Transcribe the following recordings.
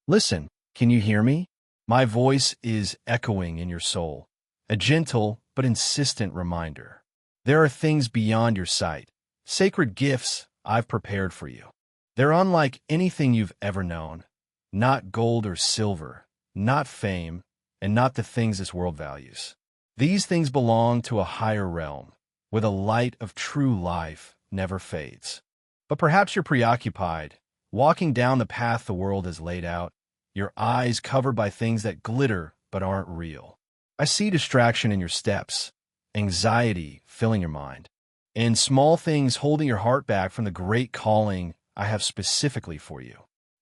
Listen, can you hear me? My voice is echoing in your soul, a gentle but insistent reminder. There are things beyond your sight, sacred gifts I've prepared for you. They're unlike anything you've ever known, not gold or silver, not fame, and not the things this world values. These things belong to a higher realm, where the light of true life never fades. But perhaps you're preoccupied, walking down the path the world has laid out, your eyes covered by things that glitter but aren't real. I see distraction in your steps, anxiety filling your mind, and small things holding your heart back from the great calling I have specifically for you.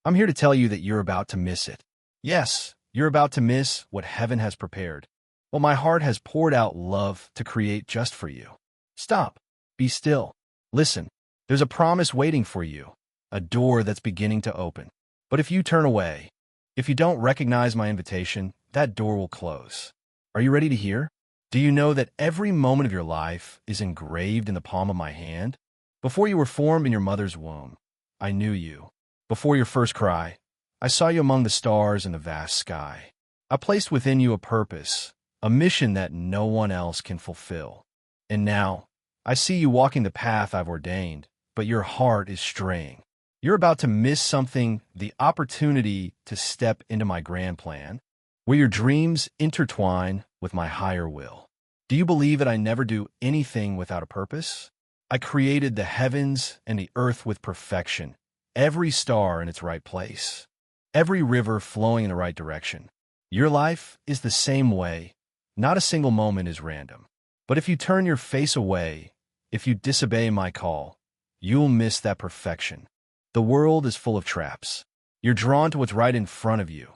I'm here to tell you that you're about to miss it. Yes, you're about to miss what heaven has prepared, what my heart has poured out love to create just for you. Stop. Be still. Listen. There's a promise waiting for you, a door that's beginning to open. But if you turn away, if you don't recognize my invitation, that door will close. Are you ready to hear? Do you know that every moment of your life is engraved in the palm of my hand? Before you were formed in your mother's womb, I knew you. Before your first cry, I saw you among the stars in the vast sky. I placed within you a purpose, a mission that no one else can fulfill. And now, I see you walking the path I've ordained, but your heart is straying. You're about to miss something, the opportunity to step into my grand plan, where your dreams intertwine with my higher will. Do you believe that I never do anything without a purpose? I created the heavens and the earth with perfection, every star in its right place, every river flowing in the right direction. Your life is the same way. Not a single moment is random. But if you turn your face away, if you disobey my call, you'll miss that perfection. The world is full of traps. You're drawn to what's right in front of you,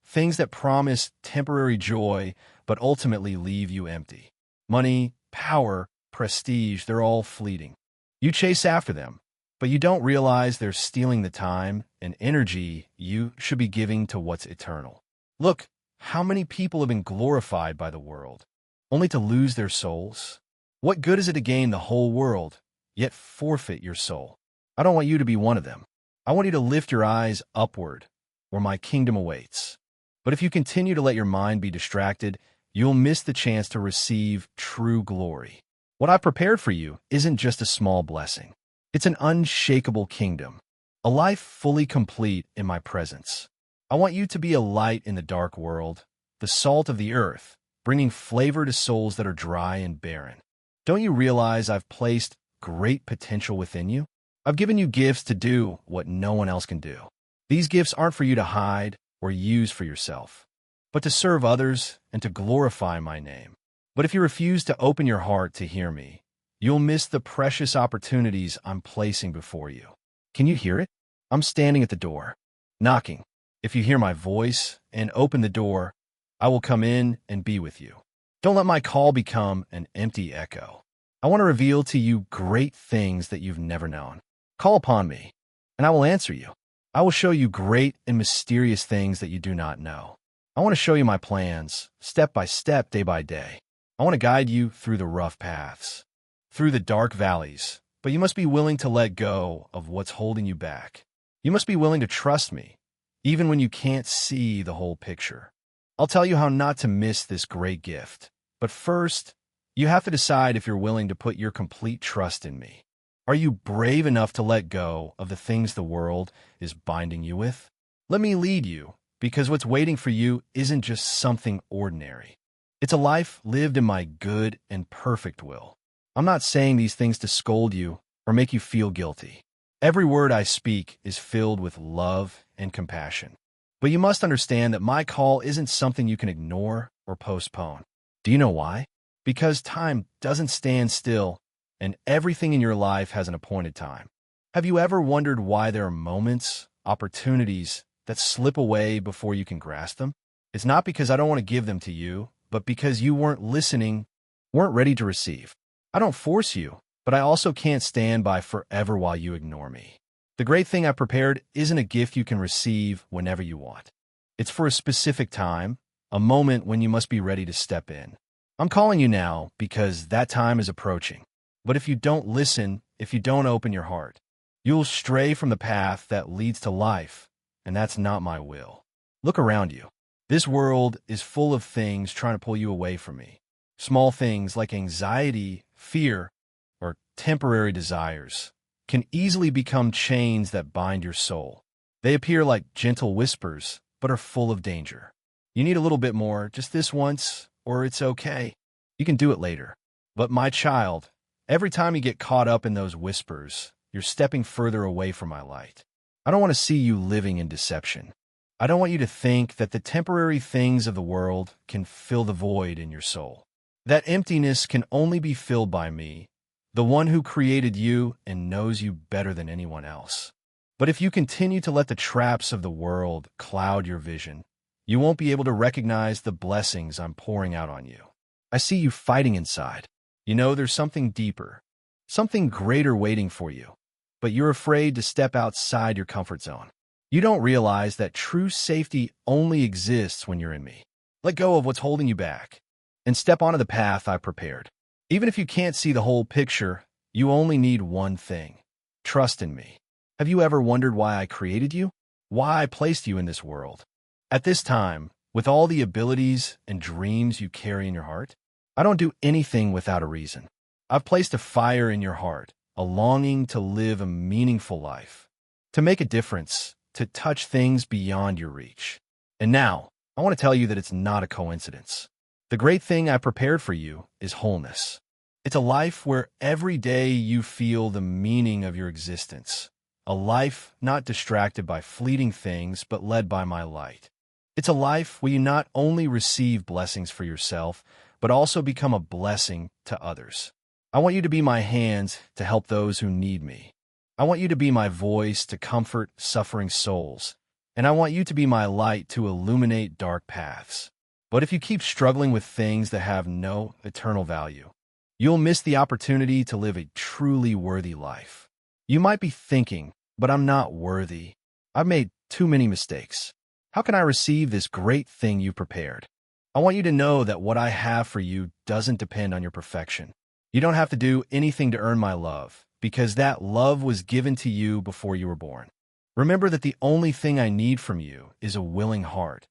things that promise temporary joy but ultimately leave you empty. Money, power, prestige, they're all fleeting. You chase after them, but you don't realize they're stealing the time and energy you should be giving to what's eternal. Look, how many people have been glorified by the world, only to lose their souls? What good is it to gain the whole world, yet forfeit your soul? I don't want you to be one of them. I want you to lift your eyes upward, where my kingdom awaits. But if you continue to let your mind be distracted, you'll miss the chance to receive true glory. What I've prepared for you isn't just a small blessing. It's an unshakable kingdom, a life fully complete in my presence. I want you to be a light in the dark world, the salt of the earth, bringing flavor to souls that are dry and barren. Don't you realize I've placed great potential within you? I've given you gifts to do what no one else can do. These gifts aren't for you to hide or use for yourself, but to serve others and to glorify my name. But if you refuse to open your heart to hear me, you'll miss the precious opportunities I'm placing before you. Can you hear it? I'm standing at the door, knocking. If you hear my voice and open the door, I will come in and be with you. Don't let my call become an empty echo. I want to reveal to you great things that you've never known. Call upon me, and I will answer you. I will show you great and mysterious things that you do not know. I want to show you my plans, step by step, day by day. I want to guide you through the rough paths, through the dark valleys, but you must be willing to let go of what's holding you back. You must be willing to trust me, even when you can't see the whole picture. I'll tell you how not to miss this great gift. But first, you have to decide if you're willing to put your complete trust in me. Are you brave enough to let go of the things the world is binding you with? Let me lead you, because what's waiting for you isn't just something ordinary. It's a life lived in my good and perfect will. I'm not saying these things to scold you or make you feel guilty. Every word I speak is filled with love and compassion. But you must understand that my call isn't something you can ignore or postpone. Do you know why? Because time doesn't stand still, and everything in your life has an appointed time. Have you ever wondered why there are moments, opportunities, that slip away before you can grasp them? It's not because I don't want to give them to you, but because you weren't listening, weren't ready to receive. I don't force you, but I also can't stand by forever while you ignore me. The great thing I prepared isn't a gift you can receive whenever you want. It's for a specific time, a moment when you must be ready to step in. I'm calling you now because that time is approaching. But if you don't listen, if you don't open your heart, you'll stray from the path that leads to life, and that's not my will. Look around you. This world is full of things trying to pull you away from me. Small things like anxiety, fear, or temporary desires can easily become chains that bind your soul. They appear like gentle whispers, but are full of danger. You need a little bit more, just this once, or it's okay. You can do it later. But my child, every time you get caught up in those whispers, you're stepping further away from my light. I don't want to see you living in deception. I don't want you to think that the temporary things of the world can fill the void in your soul. That emptiness can only be filled by me, the one who created you and knows you better than anyone else. But if you continue to let the traps of the world cloud your vision, you won't be able to recognize the blessings I'm pouring out on you. I see you fighting inside. You know there's something deeper, something greater waiting for you, but you're afraid to step outside your comfort zone. You don't realize that true safety only exists when you're in me. Let go of what's holding you back and step onto the path I've prepared. Even if you can't see the whole picture, you only need one thing: trust in me. Have you ever wondered why I created you? Why I placed you in this world? At this time, with all the abilities and dreams you carry in your heart, I don't do anything without a reason. I've placed a fire in your heart, a longing to live a meaningful life, to make a difference, to touch things beyond your reach. And now, I want to tell you that it's not a coincidence. The great thing I prepared for you is wholeness. It's a life where every day you feel the meaning of your existence. A life not distracted by fleeting things, but led by my light. It's a life where you not only receive blessings for yourself, but also become a blessing to others. I want you to be my hands to help those who need me. I want you to be my voice to comfort suffering souls. And I want you to be my light to illuminate dark paths. But if you keep struggling with things that have no eternal value, you'll miss the opportunity to live a truly worthy life. You might be thinking, but I'm not worthy. I've made too many mistakes. How can I receive this great thing you prepared? I want you to know that what I have for you doesn't depend on your perfection. You don't have to do anything to earn my love, because that love was given to you before you were born. Remember that the only thing I need from you is a willing heart,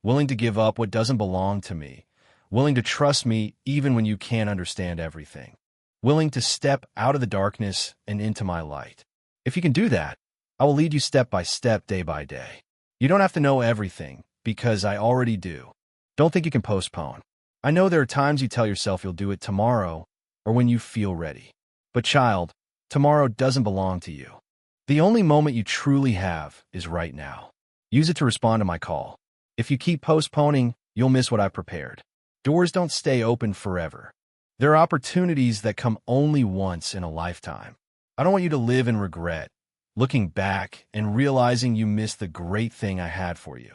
willing to give up what doesn't belong to me, willing to trust me even when you can't understand everything, willing to step out of the darkness and into my light. If you can do that, I will lead you step by step, day by day. You don't have to know everything, because I already do. Don't think you can postpone. I know there are times you tell yourself you'll do it tomorrow or when you feel ready. But child, tomorrow doesn't belong to you. The only moment you truly have is right now. Use it to respond to my call. If you keep postponing, you'll miss what I've prepared. Doors don't stay open forever. There are opportunities that come only once in a lifetime. I don't want you to live in regret, looking back and realizing you missed the great thing I had for you.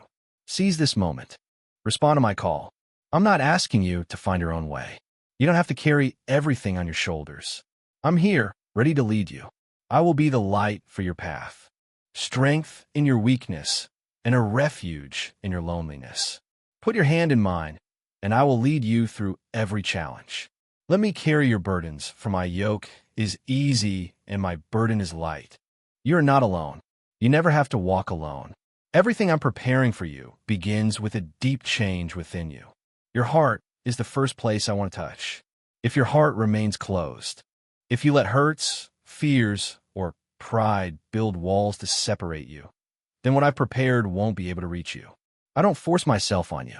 Seize this moment. Respond to my call. I'm not asking you to find your own way. You don't have to carry everything on your shoulders. I'm here, ready to lead you. I will be the light for your path, strength in your weakness, and a refuge in your loneliness. Put your hand in mine, and I will lead you through every challenge. Let me carry your burdens, for my yoke is easy and my burden is light. You are not alone. You never have to walk alone. Everything I'm preparing for you begins with a deep change within you. Your heart is the first place I want to touch. If your heart remains closed, if you let hurts, fears, or pride build walls to separate you, then what I've prepared won't be able to reach you. I don't force myself on you.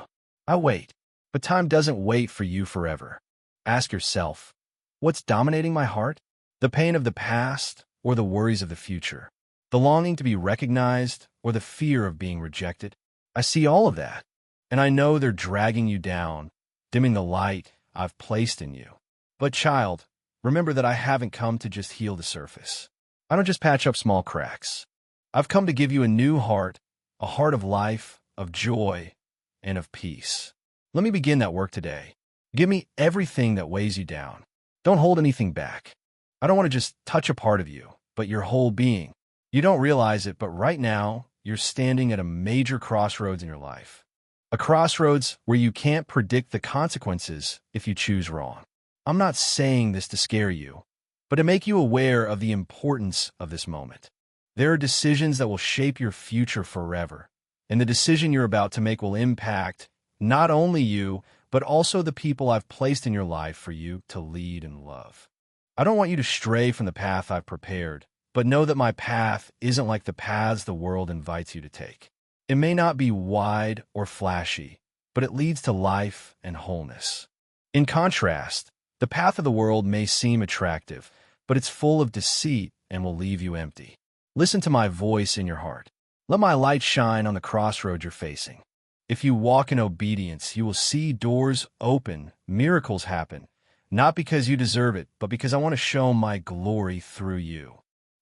I wait, but time doesn't wait for you forever. Ask yourself, what's dominating my heart? The pain of the past or the worries of the future? The longing to be recognized or the fear of being rejected? I see all of that, and I know they're dragging you down, dimming the light I've placed in you. But child, remember that I haven't come to just heal the surface. I don't just patch up small cracks. I've come to give you a new heart, a heart of life, of joy, and of peace. Let me begin that work today. Give me everything that weighs you down. Don't hold anything back. I don't want to just touch a part of you, but your whole being. You don't realize it, but right now, you're standing at a major crossroads in your life. A crossroads where you can't predict the consequences if you choose wrong. I'm not saying this to scare you, but to make you aware of the importance of this moment. There are decisions that will shape your future forever, and the decision you're about to make will impact not only you, but also the people I've placed in your life for you to lead and love. I don't want you to stray from the path I've prepared, but know that my path isn't like the paths the world invites you to take. It may not be wide or flashy, but it leads to life and wholeness. In contrast, the path of the world may seem attractive, but it's full of deceit and will leave you empty. Listen to my voice in your heart. Let my light shine on the crossroad you're facing. If you walk in obedience, you will see doors open, miracles happen, not because you deserve it, but because I want to show my glory through you.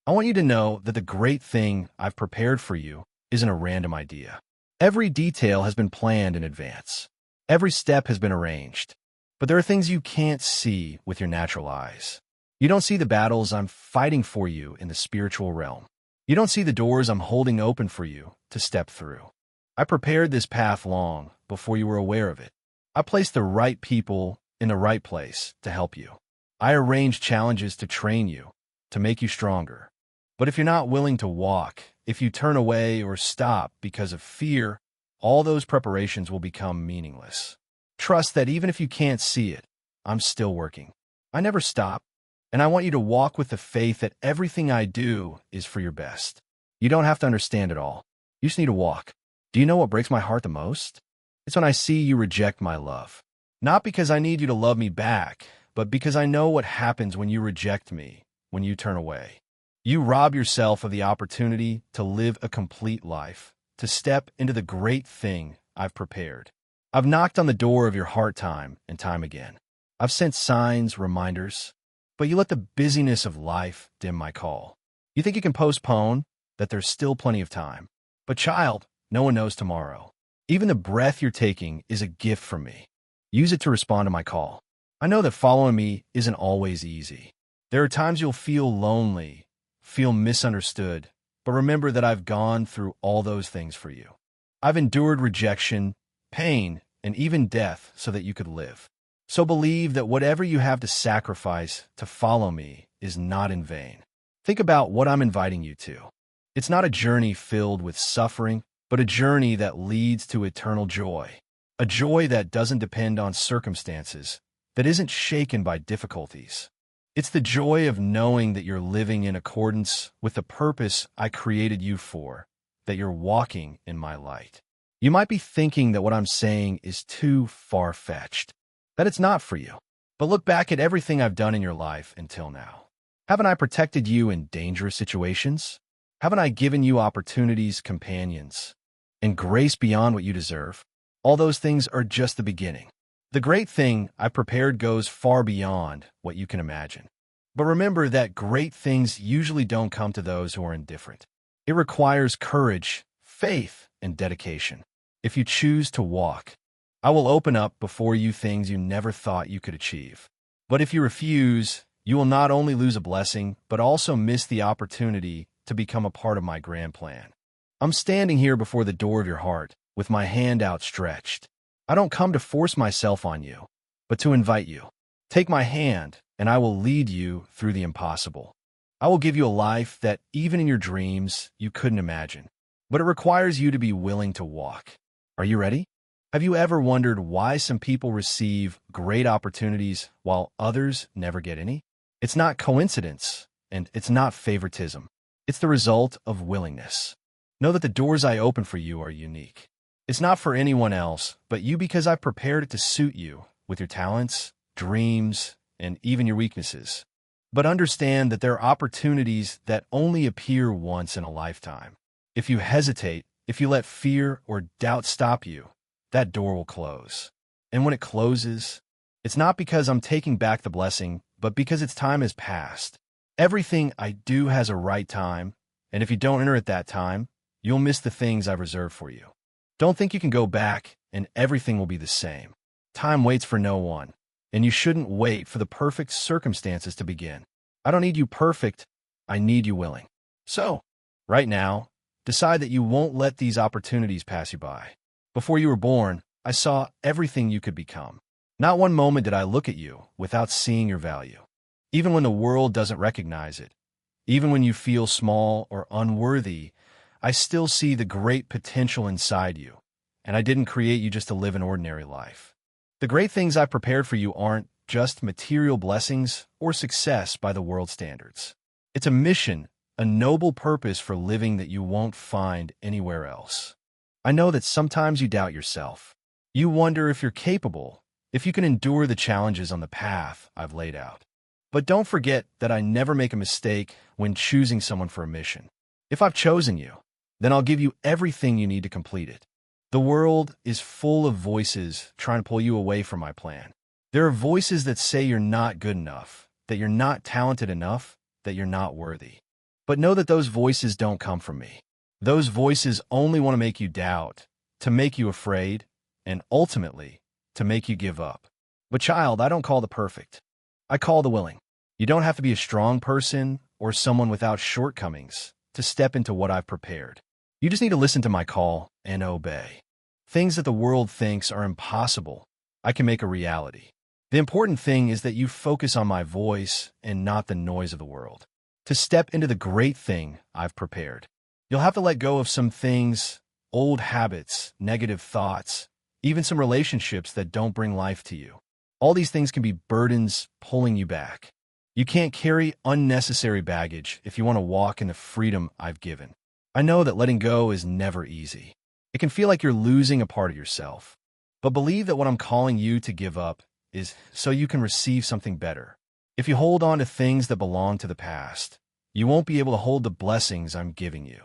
I want you to know that the great thing I've prepared for you isn't a random idea. Every detail has been planned in advance. Every step has been arranged. But there are things you can't see with your natural eyes. You don't see the battles I'm fighting for you in the spiritual realm. You don't see the doors I'm holding open for you to step through. I prepared this path long before you were aware of it. I placed the right people in the right place to help you. I arranged challenges to train you, to make you stronger. But if you're not willing to walk, if you turn away or stop because of fear, all those preparations will become meaningless. Trust that even if you can't see it, I'm still working. I never stop, and I want you to walk with the faith that everything I do is for your best. You don't have to understand it all. You just need to walk. Do you know what breaks my heart the most? It's when I see you reject my love. Not because I need you to love me back, but because I know what happens when you reject me, when you turn away. You rob yourself of the opportunity to live a complete life, to step into the great thing I've prepared. I've knocked on the door of your heart time and time again. I've sent signs, reminders, but you let the busyness of life dim my call. You think you can postpone, that there's still plenty of time. But child, no one knows tomorrow. Even the breath you're taking is a gift from me. Use it to respond to my call. I know that following me isn't always easy. There are times you'll feel lonely, feel misunderstood, but remember that I've gone through all those things for you. I've endured rejection, pain, and even death so that you could live. So believe that whatever you have to sacrifice to follow me is not in vain. Think about what I'm inviting you to. It's not a journey filled with suffering, but a journey that leads to eternal joy. A joy that doesn't depend on circumstances, that isn't shaken by difficulties. It's the joy of knowing that you're living in accordance with the purpose I created you for, that you're walking in my light. You might be thinking that what I'm saying is too far-fetched, that it's not for you. But look back at everything I've done in your life until now. Haven't I protected you in dangerous situations? Haven't I given you opportunities, companions, and grace beyond what you deserve? All those things are just the beginning. The great thing I prepared goes far beyond what you can imagine. But remember that great things usually don't come to those who are indifferent. It requires courage, faith, and dedication. If you choose to walk, I will open up before you things you never thought you could achieve. But if you refuse, you will not only lose a blessing, but also miss the opportunity to become a part of my grand plan. I'm standing here before the door of your heart, with my hand outstretched. I don't come to force myself on you, but to invite you. Take my hand, and I will lead you through the impossible. I will give you a life that, even in your dreams, you couldn't imagine. But it requires you to be willing to walk. Are you ready? Have you ever wondered why some people receive great opportunities while others never get any? It's not coincidence, and it's not favoritism. It's the result of willingness. Know that the doors I open for you are unique. It's not for anyone else, but you, because I've prepared it to suit you with your talents, dreams, and even your weaknesses. But understand that there are opportunities that only appear once in a lifetime. If you hesitate, if you let fear or doubt stop you, that door will close. And when it closes, it's not because I'm taking back the blessing, but because its time has passed. Everything I do has a right time, and if you don't enter at that time, you'll miss the things I've reserved for you. Don't think you can go back and everything will be the same. Time waits for no one, and you shouldn't wait for the perfect circumstances to begin. I don't need you perfect, I need you willing. So, right now, decide that you won't let these opportunities pass you by. Before you were born, I saw everything you could become. Not one moment did I look at you without seeing your value. Even when the world doesn't recognize it, even when you feel small or unworthy, I still see the great potential inside you, and I didn't create you just to live an ordinary life. The great things I've prepared for you aren't just material blessings or success by the world standards. It's a mission, a noble purpose for living that you won't find anywhere else. I know that sometimes you doubt yourself. You wonder if you're capable, if you can endure the challenges on the path I've laid out. But don't forget that I never make a mistake when choosing someone for a mission. If I've chosen you, then I'll give you everything you need to complete it. The world is full of voices trying to pull you away from my plan. There are voices that say you're not good enough, that you're not talented enough, that you're not worthy. But know that those voices don't come from me. Those voices only want to make you doubt, to make you afraid, and ultimately, to make you give up. But child, I don't call the perfect. I call the willing. You don't have to be a strong person or someone without shortcomings to step into what I've prepared. You just need to listen to my call and obey. Things that the world thinks are impossible, I can make a reality. The important thing is that you focus on my voice and not the noise of the world. To step into the great thing I've prepared, you'll have to let go of some things, old habits, negative thoughts, even some relationships that don't bring life to you. All these things can be burdens pulling you back. You can't carry unnecessary baggage if you want to walk in the freedom I've given. I know that letting go is never easy. It can feel like you're losing a part of yourself. But believe that what I'm calling you to give up is so you can receive something better. If you hold on to things that belong to the past, you won't be able to hold the blessings I'm giving you.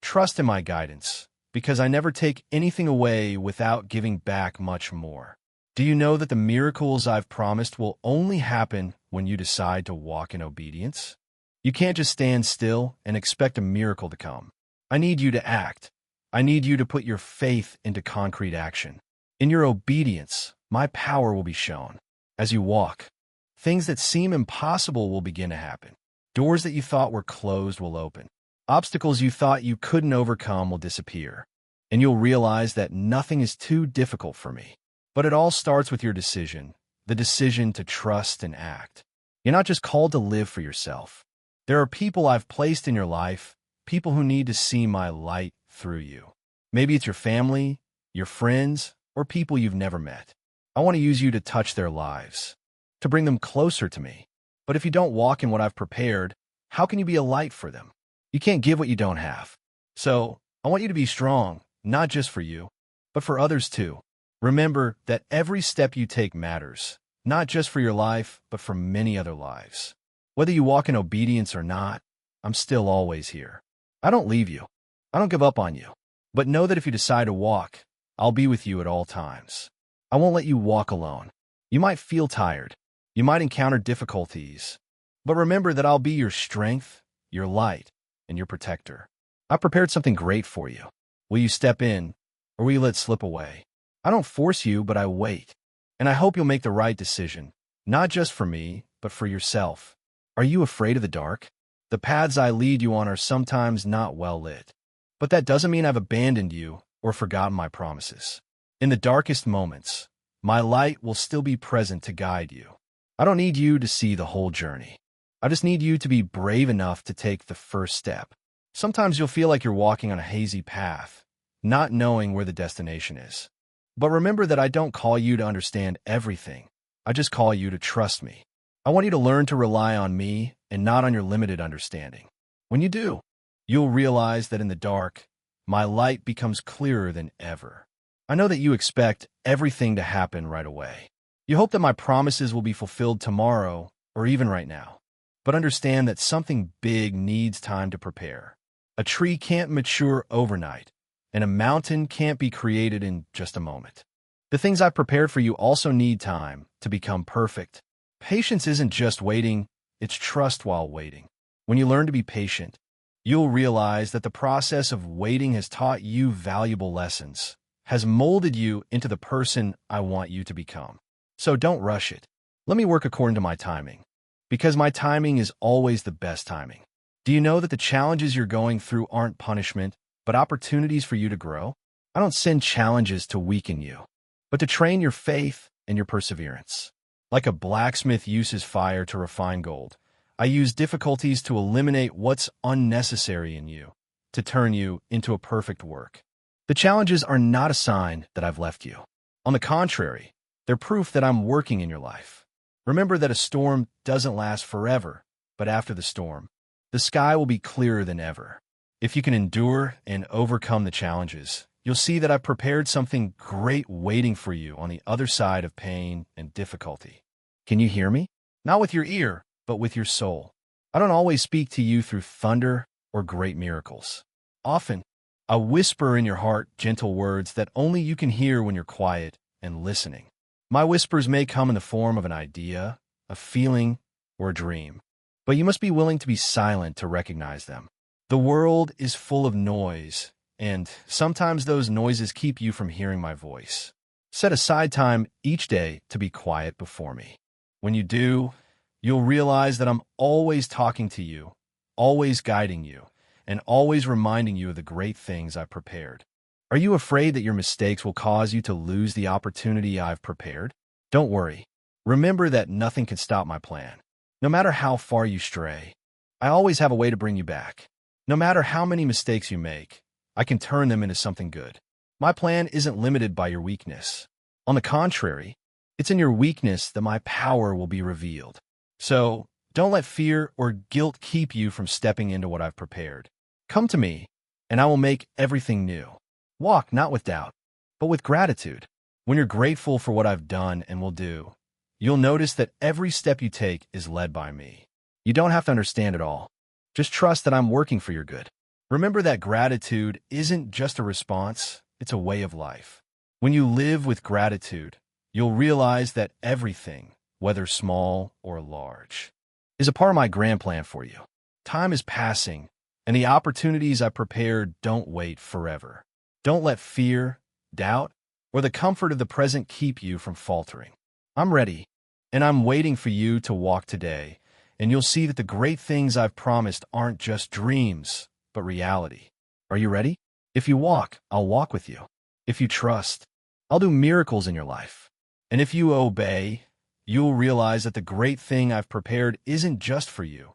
Trust in my guidance, because I never take anything away without giving back much more. Do you know that the miracles I've promised will only happen when you decide to walk in obedience? You can't just stand still and expect a miracle to come. I need you to act. I need you to put your faith into concrete action. In your obedience, my power will be shown. As you walk, things that seem impossible will begin to happen. Doors that you thought were closed will open. Obstacles you thought you couldn't overcome will disappear. And you'll realize that nothing is too difficult for me. But it all starts with your decision, the decision to trust and act. You're not just called to live for yourself. There are people I've placed in your life, people who need to see my light through you. Maybe it's your family, your friends, or people you've never met. I want to use you to touch their lives, to bring them closer to me. But if you don't walk in what I've prepared, how can you be a light for them? You can't give what you don't have. So, I want you to be strong, not just for you, but for others too. Remember that every step you take matters, not just for your life, but for many other lives. Whether you walk in obedience or not, I'm still always here. I don't leave you. I don't give up on you. But know that if you decide to walk, I'll be with you at all times. I won't let you walk alone. You might feel tired. You might encounter difficulties. But remember that I'll be your strength, your light, and your protector. I've prepared something great for you. Will you step in, or will you let it slip away? I don't force you, but I wait. And I hope you'll make the right decision, not just for me, but for yourself. Are you afraid of the dark? The paths I lead you on are sometimes not well lit. But that doesn't mean I've abandoned you or forgotten my promises. In the darkest moments, my light will still be present to guide you. I don't need you to see the whole journey. I just need you to be brave enough to take the first step. Sometimes you'll feel like you're walking on a hazy path, not knowing where the destination is. But remember that I don't call you to understand everything. I just call you to trust me. I want you to learn to rely on me and not on your limited understanding. When you do, you'll realize that in the dark, my light becomes clearer than ever. I know that you expect everything to happen right away. You hope that my promises will be fulfilled tomorrow or even right now. But understand that something big needs time to prepare. A tree can't mature overnight, and a mountain can't be created in just a moment. The things I've prepared for you also need time to become perfect. Patience isn't just waiting, it's trust while waiting. When you learn to be patient, you'll realize that the process of waiting has taught you valuable lessons, has molded you into the person I want you to become. So don't rush it. Let me work according to my timing, because my timing is always the best timing. Do you know that the challenges you're going through aren't punishment, but opportunities for you to grow? I don't send challenges to weaken you, but to train your faith and your perseverance. Like a blacksmith uses fire to refine gold, I use difficulties to eliminate what's unnecessary in you, to turn you into a perfect work. The challenges are not a sign that I've left you. On the contrary, they're proof that I'm working in your life. Remember that a storm doesn't last forever, but after the storm, the sky will be clearer than ever. If you can endure and overcome the challenges, you'll see that I've prepared something great waiting for you on the other side of pain and difficulty. Can you hear me? Not with your ear, but with your soul. I don't always speak to you through thunder or great miracles. Often, I whisper in your heart gentle words that only you can hear when you're quiet and listening. My whispers may come in the form of an idea, a feeling, or a dream, but you must be willing to be silent to recognize them. The world is full of noise, and sometimes those noises keep you from hearing my voice. Set aside time each day to be quiet before me. When you do, you'll realize that I'm always talking to you, always guiding you, and always reminding you of the great things I've prepared. Are you afraid that your mistakes will cause you to lose the opportunity I've prepared? Don't worry. Remember that nothing can stop my plan. No matter how far you stray, I always have a way to bring you back. No matter how many mistakes you make, I can turn them into something good. My plan isn't limited by your weakness. On the contrary, it's in your weakness that my power will be revealed. So, don't let fear or guilt keep you from stepping into what I've prepared. Come to me, and I will make everything new. Walk not with doubt, but with gratitude. When you're grateful for what I've done and will do, you'll notice that every step you take is led by me. You don't have to understand it all. Just trust that I'm working for your good. Remember that gratitude isn't just a response, it's a way of life. When you live with gratitude, you'll realize that everything, whether small or large, is a part of my grand plan for you. Time is passing, and the opportunities I prepared don't wait forever. Don't let fear, doubt, or the comfort of the present keep you from faltering. I'm ready, and I'm waiting for you to walk today, and you'll see that the great things I've promised aren't just dreams, but reality. Are you ready? If you walk, I'll walk with you. If you trust, I'll do miracles in your life. And if you obey, you'll realize that the great thing I've prepared isn't just for you,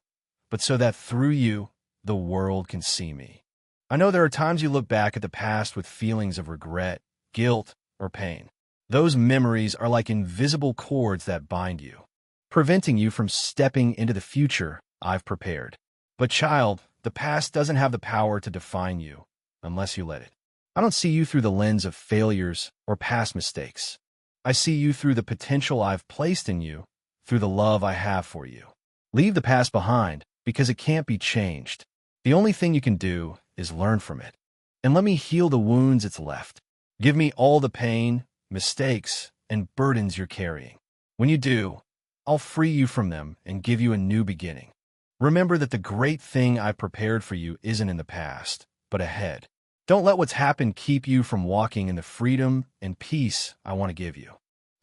but so that through you, the world can see me. I know there are times you look back at the past with feelings of regret, guilt, or pain. Those memories are like invisible cords that bind you, preventing you from stepping into the future I've prepared. But child, the past doesn't have the power to define you unless you let it. I don't see you through the lens of failures or past mistakes. I see you through the potential I've placed in you, through the love I have for you. Leave the past behind because it can't be changed. The only thing you can do is learn from it. And let me heal the wounds it's left. Give me all the pain, mistakes, and burdens you're carrying. When you do, I'll free you from them and give you a new beginning. Remember that the great thing I prepared for you isn't in the past, but ahead. Don't let what's happened keep you from walking in the freedom and peace I want to give you.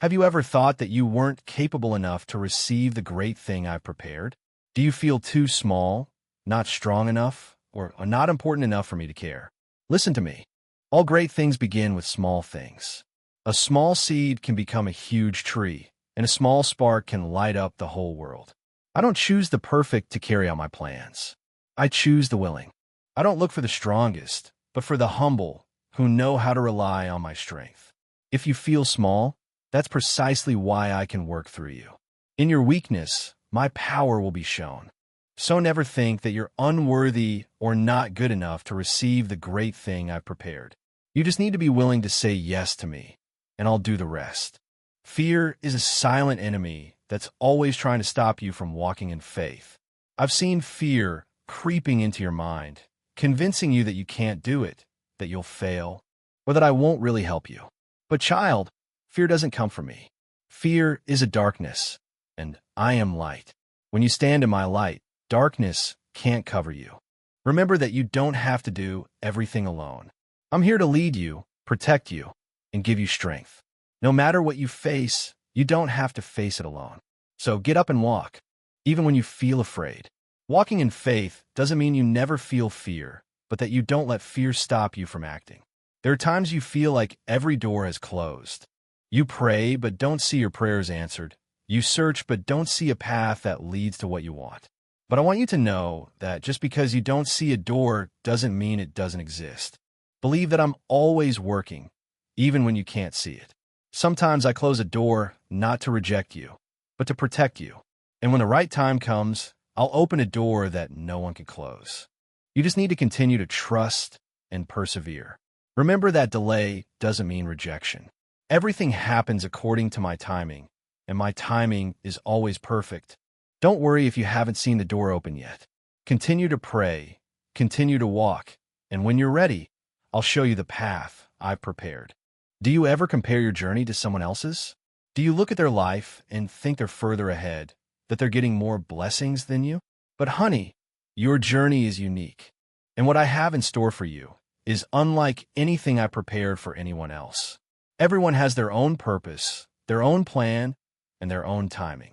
Have you ever thought that you weren't capable enough to receive the great thing I've prepared? Do you feel too small, not strong enough, or not important enough for me to care? Listen to me. All great things begin with small things. A small seed can become a huge tree, and a small spark can light up the whole world. I don't choose the perfect to carry out my plans. I choose the willing. I don't look for the strongest, but for the humble who know how to rely on my strength. If you feel small, that's precisely why I can work through you. In your weakness, my power will be shown. So never think that you're unworthy or not good enough to receive the great thing I've prepared. You just need to be willing to say yes to me, and I'll do the rest. Fear is a silent enemy that's always trying to stop you from walking in faith. I've seen fear creeping into your mind, convincing you that you can't do it, that you'll fail, or that I won't really help you. But child, fear doesn't come from me. Fear is a darkness, and I am light. When you stand in my light, darkness can't cover you. Remember that you don't have to do everything alone. I'm here to lead you, protect you, and give you strength. No matter what you face, you don't have to face it alone. So get up and walk, even when you feel afraid. Walking in faith doesn't mean you never feel fear, but that you don't let fear stop you from acting. There are times you feel like every door has closed. You pray, but don't see your prayers answered. You search, but don't see a path that leads to what you want. But I want you to know that just because you don't see a door doesn't mean it doesn't exist. Believe that I'm always working, even when you can't see it. Sometimes I close a door not to reject you, but to protect you. And when the right time comes, I'll open a door that no one can close. You just need to continue to trust and persevere. Remember that delay doesn't mean rejection. Everything happens according to my timing, and my timing is always perfect. Don't worry if you haven't seen the door open yet. Continue to pray, continue to walk, and when you're ready, I'll show you the path I've prepared. Do you ever compare your journey to someone else's? Do you look at their life and think they're further ahead, that they're getting more blessings than you? But honey, your journey is unique, and what I have in store for you is unlike anything I prepared for anyone else. Everyone has their own purpose, their own plan, and their own timing.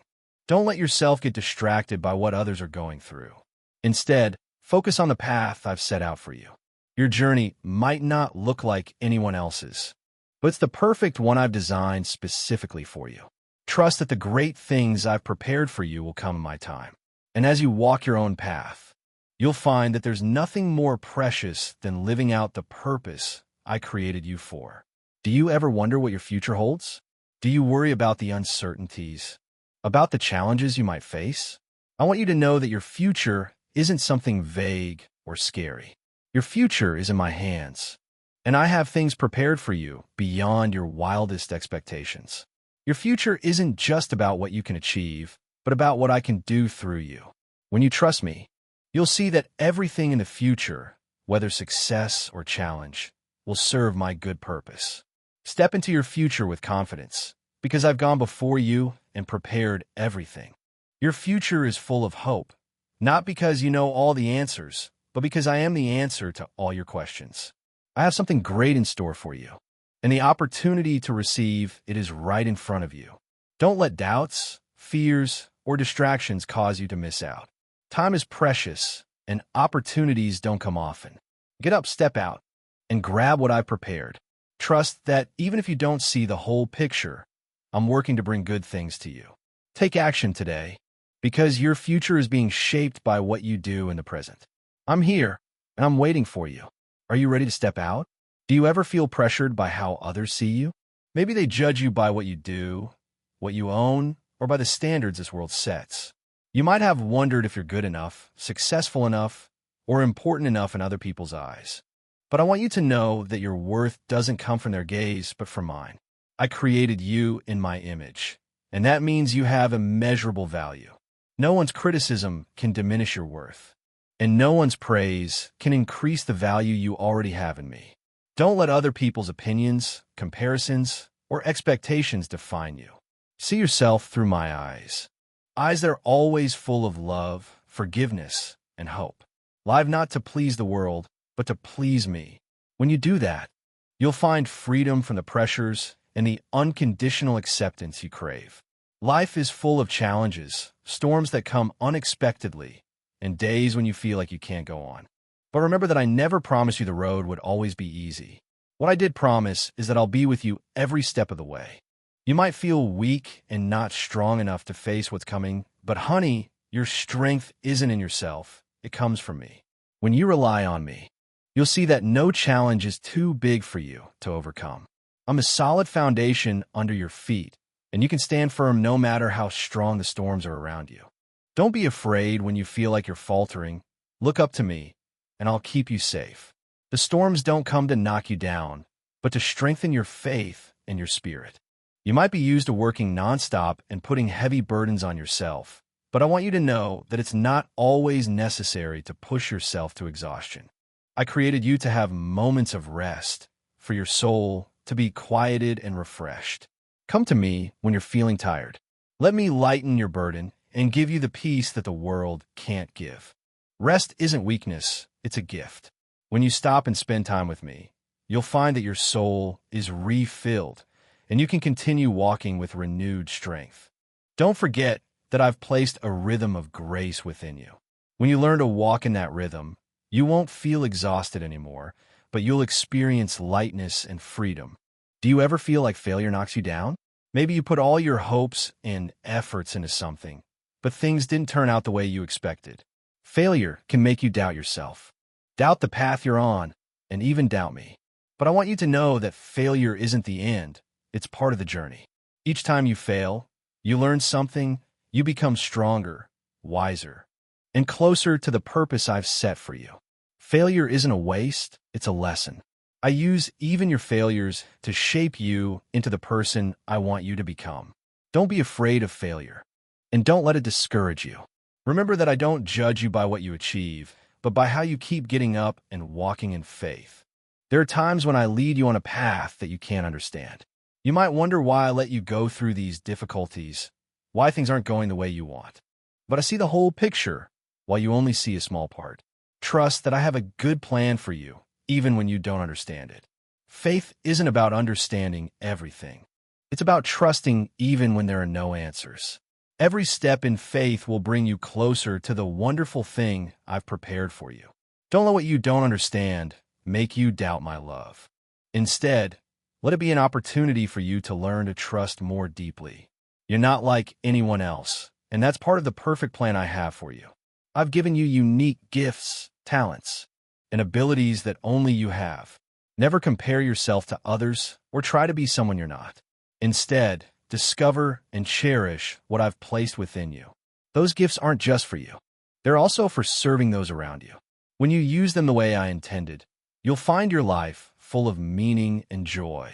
Don't let yourself get distracted by what others are going through. Instead, focus on the path I've set out for you. Your journey might not look like anyone else's, but it's the perfect one I've designed specifically for you. Trust that the great things I've prepared for you will come in my time. And as you walk your own path, you'll find that there's nothing more precious than living out the purpose I created you for. Do you ever wonder what your future holds? Do you worry about the uncertainties, about the challenges you might face? I want you to know that your future isn't something vague or scary. Your future is in my hands, and I have things prepared for you beyond your wildest expectations. Your future isn't just about what you can achieve, but about what I can do through you. When you trust me, you'll see that everything in the future, whether success or challenge, will serve my good purpose. Step into your future with confidence, because I've gone before you and prepared everything. Your future is full of hope, not because you know all the answers, but because I am the answer to all your questions. I have something great in store for you, and the opportunity to receive it is right in front of you. Don't let doubts, fears, or distractions cause you to miss out. Time is precious, and opportunities don't come often. Get up, step out, and grab what I've prepared. Trust that even if you don't see the whole picture, I'm working to bring good things to you. Take action today, because your future is being shaped by what you do in the present. I'm here, and I'm waiting for you. Are you ready to step out? Do you ever feel pressured by how others see you? Maybe they judge you by what you do, what you own, or by the standards this world sets. You might have wondered if you're good enough, successful enough, or important enough in other people's eyes. But I want you to know that your worth doesn't come from their gaze, but from mine. I created you in my image, and that means you have immeasurable value. No one's criticism can diminish your worth, and no one's praise can increase the value you already have in me. Don't let other people's opinions, comparisons, or expectations define you. See yourself through my eyes. Eyes that are always full of love, forgiveness, and hope. Live not to please the world, but to please me. When you do that, you'll find freedom from the pressures and the unconditional acceptance you crave. Life is full of challenges, storms that come unexpectedly, and days when you feel like you can't go on. But remember that I never promised you the road would always be easy. What I did promise is that I'll be with you every step of the way. You might feel weak and not strong enough to face what's coming, but honey, your strength isn't in yourself. It comes from me. When you rely on me, you'll see that no challenge is too big for you to overcome. I'm a solid foundation under your feet, and you can stand firm no matter how strong the storms are around you. Don't be afraid when you feel like you're faltering. Look up to me, and I'll keep you safe. The storms don't come to knock you down, but to strengthen your faith and your spirit. You might be used to working nonstop and putting heavy burdens on yourself, but I want you to know that it's not always necessary to push yourself to exhaustion. I created you to have moments of rest, for your soul to be quieted and refreshed. Come to me when you're feeling tired. Let me lighten your burden and give you the peace that the world can't give. Rest isn't weakness, it's a gift. When you stop and spend time with me, you'll find that your soul is refilled, and you can continue walking with renewed strength. Don't forget that I've placed a rhythm of grace within you. When you learn to walk in that rhythm, you won't feel exhausted anymore, but you'll experience lightness and freedom. Do you ever feel like failure knocks you down? Maybe you put all your hopes and efforts into something, but things didn't turn out the way you expected. Failure can make you doubt yourself, doubt the path you're on, and even doubt me. But I want you to know that failure isn't the end. It's part of the journey. Each time you fail, you learn something, you become stronger, wiser, and closer to the purpose I've set for you. Failure isn't a waste, it's a lesson. I use even your failures to shape you into the person I want you to become. Don't be afraid of failure, and don't let it discourage you. Remember that I don't judge you by what you achieve, but by how you keep getting up and walking in faith. There are times when I lead you on a path that you can't understand. You might wonder why I let you go through these difficulties, why things aren't going the way you want. But I see the whole picture, while you only see a small part. Trust that I have a good plan for you, even when you don't understand it. Faith isn't about understanding everything. It's about trusting even when there are no answers. Every step in faith will bring you closer to the wonderful thing I've prepared for you. Don't let what you don't understand make you doubt my love. Instead, let it be an opportunity for you to learn to trust more deeply. You're not like anyone else, and that's part of the perfect plan I have for you. I've given you unique gifts, talents, and abilities that only you have. Never compare yourself to others or try to be someone you're not. Instead, discover and cherish what I've placed within you. Those gifts aren't just for you. They're also for serving those around you. When you use them the way I intended, you'll find your life full of meaning and joy.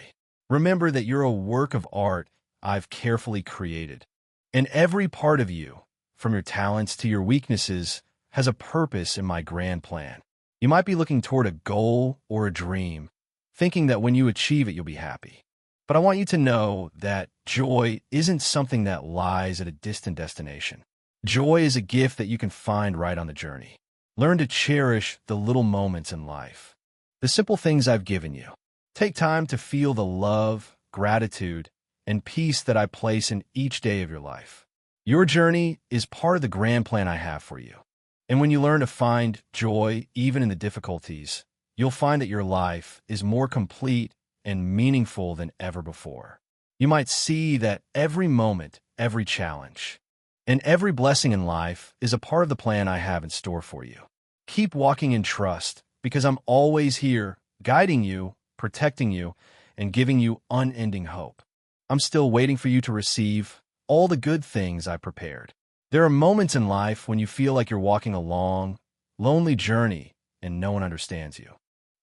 Remember that you're a work of art I've carefully created. And every part of you, from your talents to your weaknesses, has a purpose in my grand plan. You might be looking toward a goal or a dream, thinking that when you achieve it, you'll be happy. But I want you to know that joy isn't something that lies at a distant destination. Joy is a gift that you can find right on the journey. Learn to cherish the little moments in life, the simple things I've given you. Take time to feel the love, gratitude, and peace that I place in each day of your life. Your journey is part of the grand plan I have for you. And when you learn to find joy even in the difficulties, you'll find that your life is more complete and meaningful than ever before. You might see that every moment, every challenge, and every blessing in life is a part of the plan I have in store for you. Keep walking in trust, because I'm always here, guiding you, protecting you, and giving you unending hope. I'm still waiting for you to receive all the good things I prepared. There are moments in life when you feel like you're walking a long, lonely journey and no one understands you.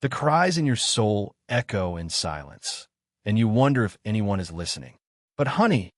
The cries in your soul echo in silence, and you wonder if anyone is listening. But honey,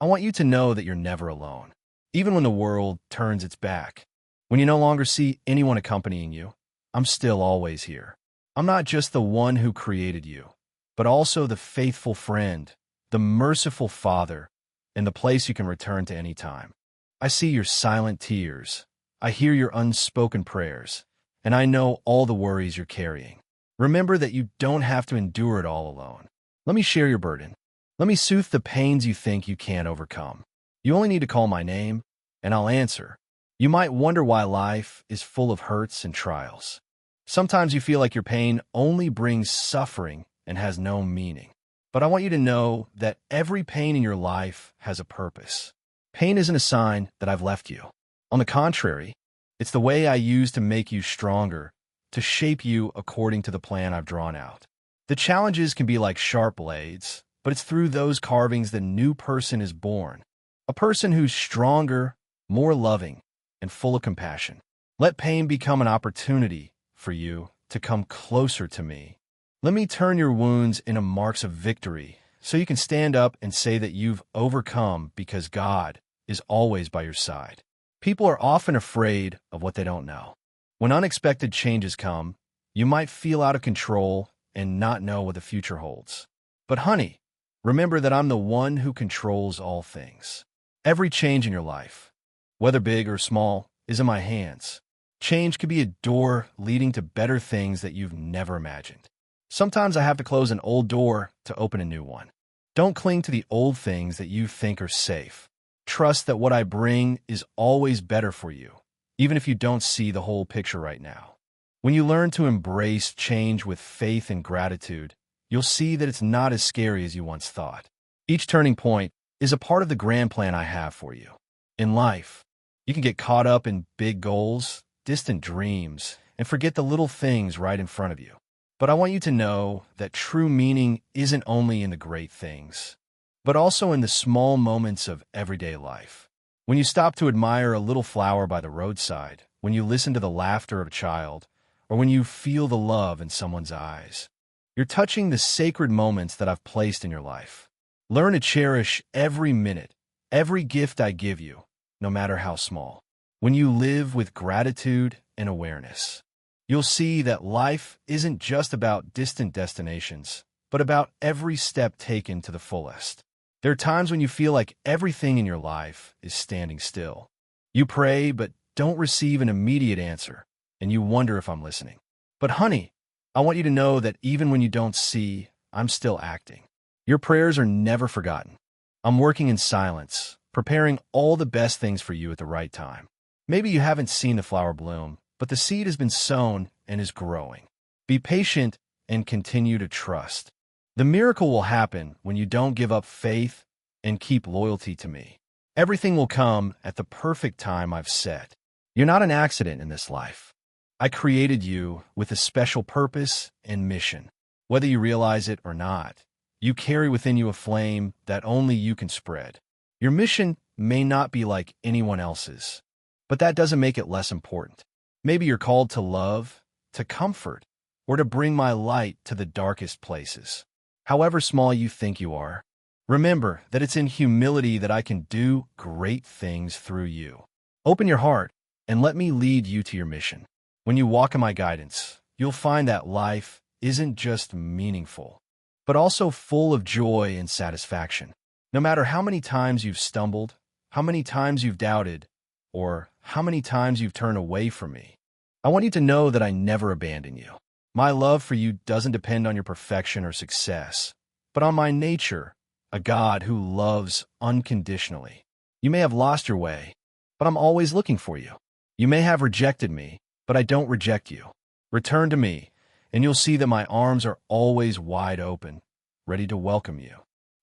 I want you to know that you're never alone. Even when the world turns its back, when you no longer see anyone accompanying you, I'm still always here. I'm not just the one who created you, but also the faithful friend, the merciful father, and the place you can return to any time. I see your silent tears. I hear your unspoken prayers, and I know all the worries you're carrying. Remember that you don't have to endure it all alone. Let me share your burden. Let me soothe the pains you think you can't overcome. You only need to call my name, and I'll answer. You might wonder why life is full of hurts and trials. Sometimes you feel like your pain only brings suffering and has no meaning. But I want you to know that every pain in your life has a purpose. Pain isn't a sign that I've left you. On the contrary, it's the way I use to make you stronger, to shape you according to the plan I've drawn out. The challenges can be like sharp blades, but it's through those carvings the new person is born. A person who's stronger, more loving, and full of compassion. Let pain become an opportunity for you to come closer to me. Let me turn your wounds into marks of victory, so you can stand up and say that you've overcome because God is always by your side. People are often afraid of what they don't know. When unexpected changes come, you might feel out of control and not know what the future holds. But honey, remember that I'm the one who controls all things. Every change in your life, whether big or small, is in my hands. Change could be a door leading to better things that you've never imagined. Sometimes I have to close an old door to open a new one. Don't cling to the old things that you think are safe. Trust that what I bring is always better for you, even if you don't see the whole picture right now. When you learn to embrace change with faith and gratitude, you'll see that it's not as scary as you once thought. Each turning point is a part of the grand plan I have for you. In life, You can get caught up in big goals, distant dreams, and forget the little things right in front of you. But I want you to know that true meaning isn't only in the great things, but also in the small moments of everyday life. When you stop to admire a little flower by the roadside, when you listen to the laughter of a child, or when you feel the love in someone's eyes, you're touching the sacred moments that I've placed in your life. Learn to cherish every minute, every gift I give you, no matter how small. When you live with gratitude and awareness, you'll see that life isn't just about distant destinations, but about every step taken to the fullest. There are times when you feel like everything in your life is standing still. You pray, but don't receive an immediate answer, and you wonder if I'm listening. But honey, I want you to know that even when you don't see, I'm still acting. Your prayers are never forgotten. I'm working in silence, preparing all the best things for you at the right time. Maybe you haven't seen the flower bloom, but the seed has been sown and is growing. Be patient and continue to trust. The miracle will happen when you don't give up faith and keep loyalty to me. Everything will come at the perfect time I've set. You're not an accident in this life. I created you with a special purpose and mission. Whether you realize it or not, you carry within you a flame that only you can spread. Your mission may not be like anyone else's, but that doesn't make it less important. Maybe you're called to love, to comfort, or to bring my light to the darkest places. However small you think you are, remember that it's in humility that I can do great things through you. Open your heart and let me lead you to your mission. When you walk in my guidance, you'll find that life isn't just meaningful, but also full of joy and satisfaction. No matter how many times you've stumbled, how many times you've doubted, or how many times you've turned away from me, I want you to know that I never abandon you. My love for you doesn't depend on your perfection or success, but on my nature, a God who loves unconditionally. You may have lost your way, but I'm always looking for you. You may have rejected me, but I don't reject you. Return to me, and you'll see that my arms are always wide open, ready to welcome you.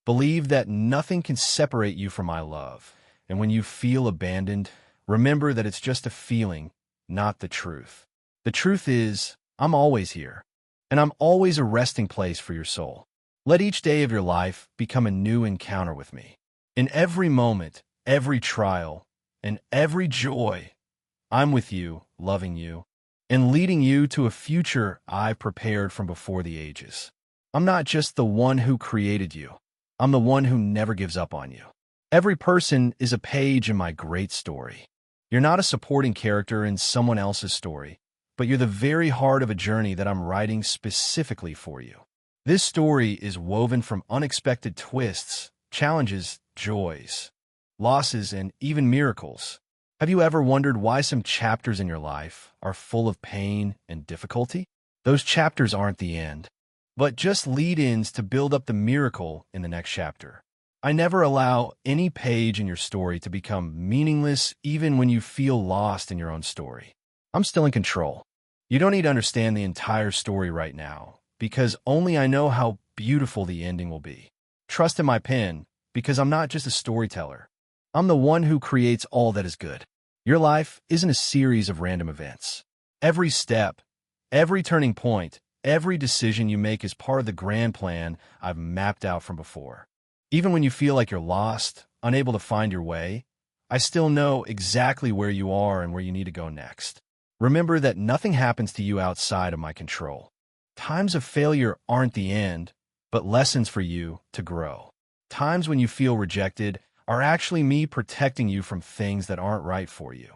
Believe that nothing can separate you from my love, and when you feel abandoned, remember that it's just a feeling, not the truth. The truth is, I'm always here, and I'm always a resting place for your soul. Let each day of your life become a new encounter with me. In every moment, every trial, and every joy, I'm with you, loving you, and leading you to a future I've prepared from before the ages. I'm not just the one who created you. I'm the one who never gives up on you. Every person is a page in my great story. You're not a supporting character in someone else's story, but you're the very heart of a journey that I'm writing specifically for you. This story is woven from unexpected twists, challenges, joys, losses, and even miracles. Have you ever wondered why some chapters in your life are full of pain and difficulty? Those chapters aren't the end, but just lead-ins to build up the miracle in the next chapter. I never allow any page in your story to become meaningless even when you feel lost in your own story. I'm still in control. You don't need to understand the entire story right now, because only I know how beautiful the ending will be. Trust in my pen, because I'm not just a storyteller. I'm the one who creates all that is good. Your life isn't a series of random events. Every step, every turning point, every decision you make is part of the grand plan I've mapped out from before. Even when you feel like you're lost, unable to find your way, I still know exactly where you are and where you need to go next. Remember that nothing happens to you outside of my control. Times of failure aren't the end, but lessons for you to grow. Times when you feel rejected are actually me protecting you from things that aren't right for you.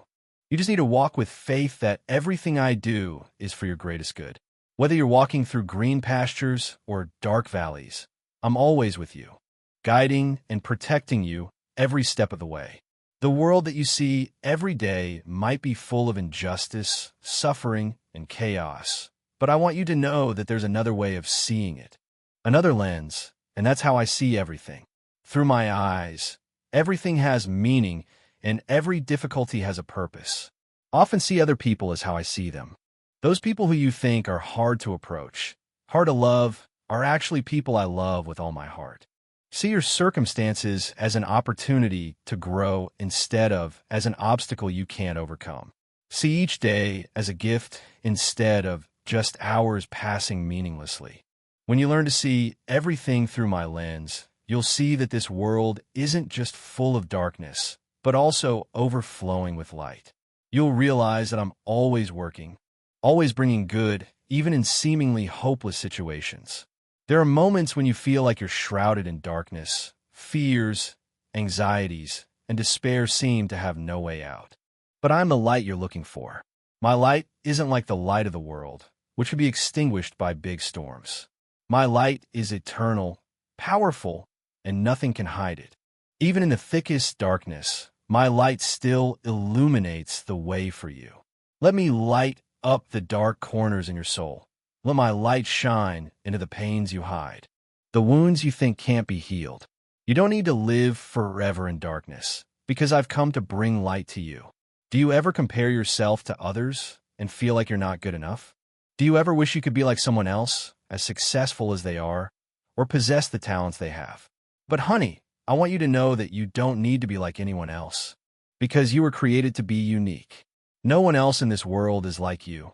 You just need to walk with faith that everything I do is for your greatest good. Whether you're walking through green pastures or dark valleys, I'm always with you, guiding and protecting you every step of the way. The world that you see every day might be full of injustice, suffering, and chaos, but I want you to know that there's another way of seeing it, another lens, and that's how I see everything. Through my eyes, everything has meaning, and every difficulty has a purpose. I often see other people as how I see them. Those people who you think are hard to approach, hard to love, are actually people I love with all my heart. See your circumstances as an opportunity to grow instead of as an obstacle you can't overcome. See each day as a gift instead of just hours passing meaninglessly. When you learn to see everything through my lens, you'll see that this world isn't just full of darkness, but also overflowing with light. You'll realize that I'm always working, always bringing good, even in seemingly hopeless situations. There are moments when you feel like you're shrouded in darkness. Fears, anxieties, and despair seem to have no way out. But I'm the light you're looking for. My light isn't like the light of the world, which would be extinguished by big storms. My light is eternal, powerful, and nothing can hide it. Even in the thickest darkness, my light still illuminates the way for you. Let me light up the dark corners in your soul. Let my light shine into the pains you hide, the wounds you think can't be healed. You don't need to live forever in darkness, because I've come to bring light to you. Do you ever compare yourself to others and feel like you're not good enough? Do you ever wish you could be like someone else, as successful as they are, or possess the talents they have? But honey, I want you to know that you don't need to be like anyone else, because you were created to be unique. No one else in this world is like you,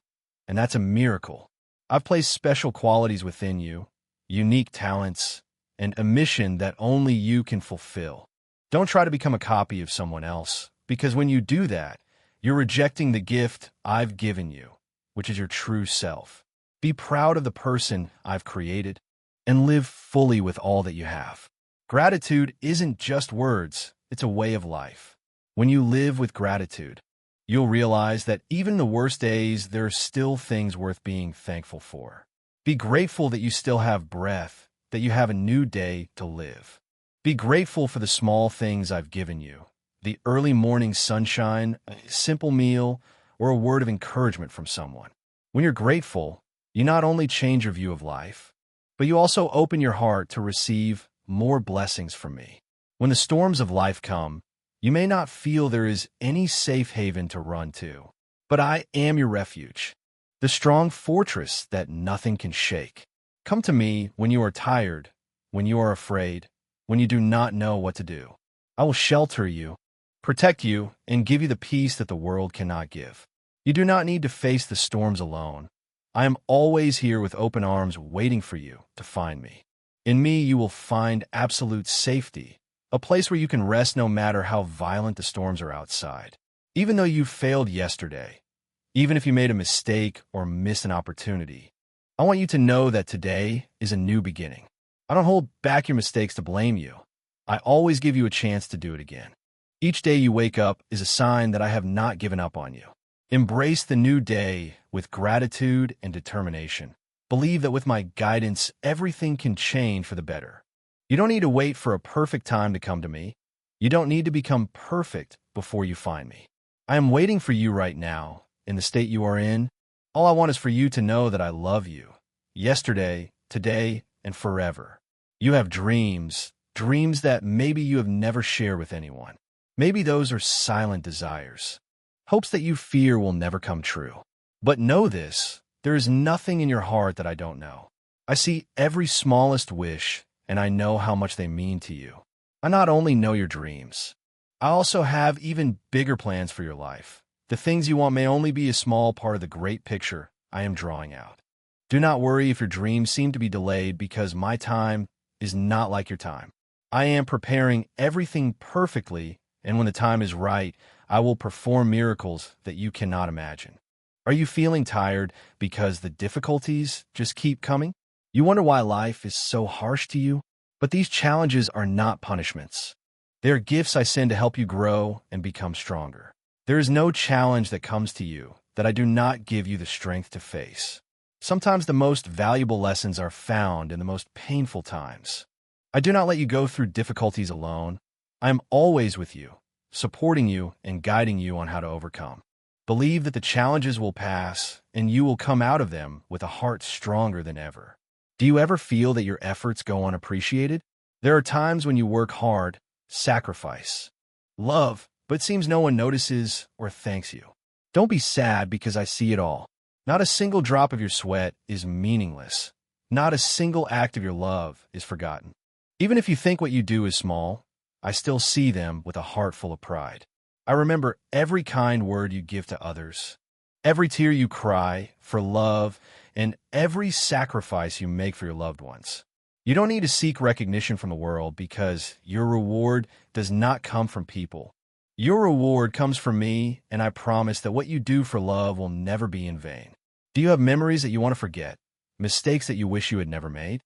and that's a miracle. I've placed special qualities within you, unique talents, and a mission that only you can fulfill. Don't try to become a copy of someone else, because when you do that, you're rejecting the gift I've given you, which is your true self. Be proud of the person I've created, and live fully with all that you have. Gratitude isn't just words, it's a way of life. When you live with gratitude, you'll realize that even in the worst days, there are still things worth being thankful for. Be grateful that you still have breath, that you have a new day to live. Be grateful for the small things I've given you, the early morning sunshine, a simple meal, or a word of encouragement from someone. When you're grateful, you not only change your view of life, but you also open your heart to receive more blessings from me. When the storms of life come, you may not feel there is any safe haven to run to, but I am your refuge, the strong fortress that nothing can shake. Come to me when you are tired, when you are afraid, when you do not know what to do. I will shelter you, protect you, and give you the peace that the world cannot give. You do not need to face the storms alone. I am always here with open arms waiting for you to find me. In me, you will find absolute safety, a place where you can rest no matter how violent the storms are outside. Even though you failed yesterday, even if you made a mistake or missed an opportunity, I want you to know that today is a new beginning. I don't hold back your mistakes to blame you. I always give you a chance to do it again. Each day you wake up is a sign that I have not given up on you. Embrace the new day with gratitude and determination. Believe that with my guidance, everything can change for the better. You don't need to wait for a perfect time to come to me. You don't need to become perfect before you find me. I am waiting for you right now, in the state you are in. All I want is for you to know that I love you, yesterday, today, and forever. You have dreams that maybe you have never shared with anyone. Maybe those are silent desires, hopes that you fear will never come true. But know this, there is nothing in your heart that I don't know. I see every smallest wish, and I know how much they mean to you. I not only know your dreams, I also have even bigger plans for your life. The things you want may only be a small part of the great picture I am drawing out. Do not worry if your dreams seem to be delayed, because my time is not like your time. I am preparing everything perfectly, and when the time is right, I will perform miracles that you cannot imagine. Are you feeling tired because the difficulties just keep coming? You wonder why life is so harsh to you? But these challenges are not punishments. They are gifts I send to help you grow and become stronger. There is no challenge that comes to you that I do not give you the strength to face. Sometimes the most valuable lessons are found in the most painful times. I do not let you go through difficulties alone. I am always with you, supporting you and guiding you on how to overcome. Believe that the challenges will pass, and you will come out of them with a heart stronger than ever. Do you ever feel that your efforts go unappreciated? There are times when you work hard, sacrifice, love, but it seems no one notices or thanks you. Don't be sad, because I see it all. Not a single drop of your sweat is meaningless. Not a single act of your love is forgotten. Even if you think what you do is small, I still see them with a heart full of pride. I remember every kind word you give to others, every tear you cry for love, and every sacrifice you make for your loved ones. You don't need to seek recognition from the world because your reward does not come from people. Your reward comes from me, and I promise that what you do for love will never be in vain. Do you have memories that you want to forget? Mistakes that you wish you had never made?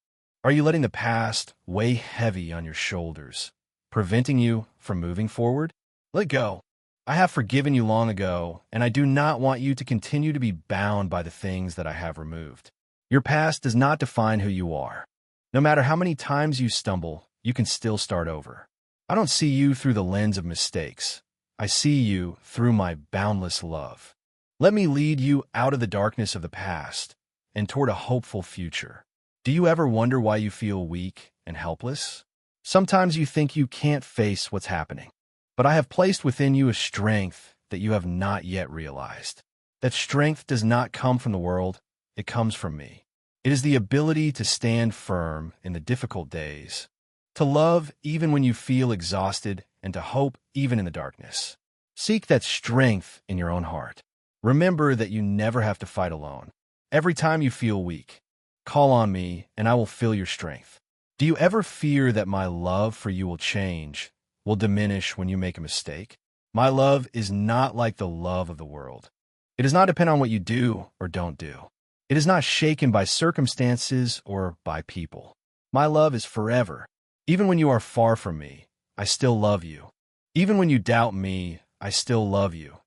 Are you letting the past weigh heavy on your shoulders, preventing you from moving forward? Let go. I have forgiven you long ago, and I do not want you to continue to be bound by the things that I have removed. Your past does not define who you are. No matter how many times you stumble, you can still start over. I don't see you through the lens of mistakes. I see you through my boundless love. Let me lead you out of the darkness of the past and toward a hopeful future. Do you ever wonder why you feel weak and helpless? Sometimes you think you can't face what's happening, but I have placed within you a strength that you have not yet realized. That strength does not come from the world, it comes from me. It is the ability to stand firm in the difficult days, to love even when you feel exhausted, and to hope even in the darkness. Seek that strength in your own heart. Remember that you never have to fight alone. Every time you feel weak, call on me and I will fill your strength. Do you ever fear that my love for you will change, will diminish when you make a mistake? My love is not like the love of the world. It does not depend on what you do or don't do. It is not shaken by circumstances or by people. My love is forever. Even when you are far from me, I still love you. Even when you doubt me, I still love you.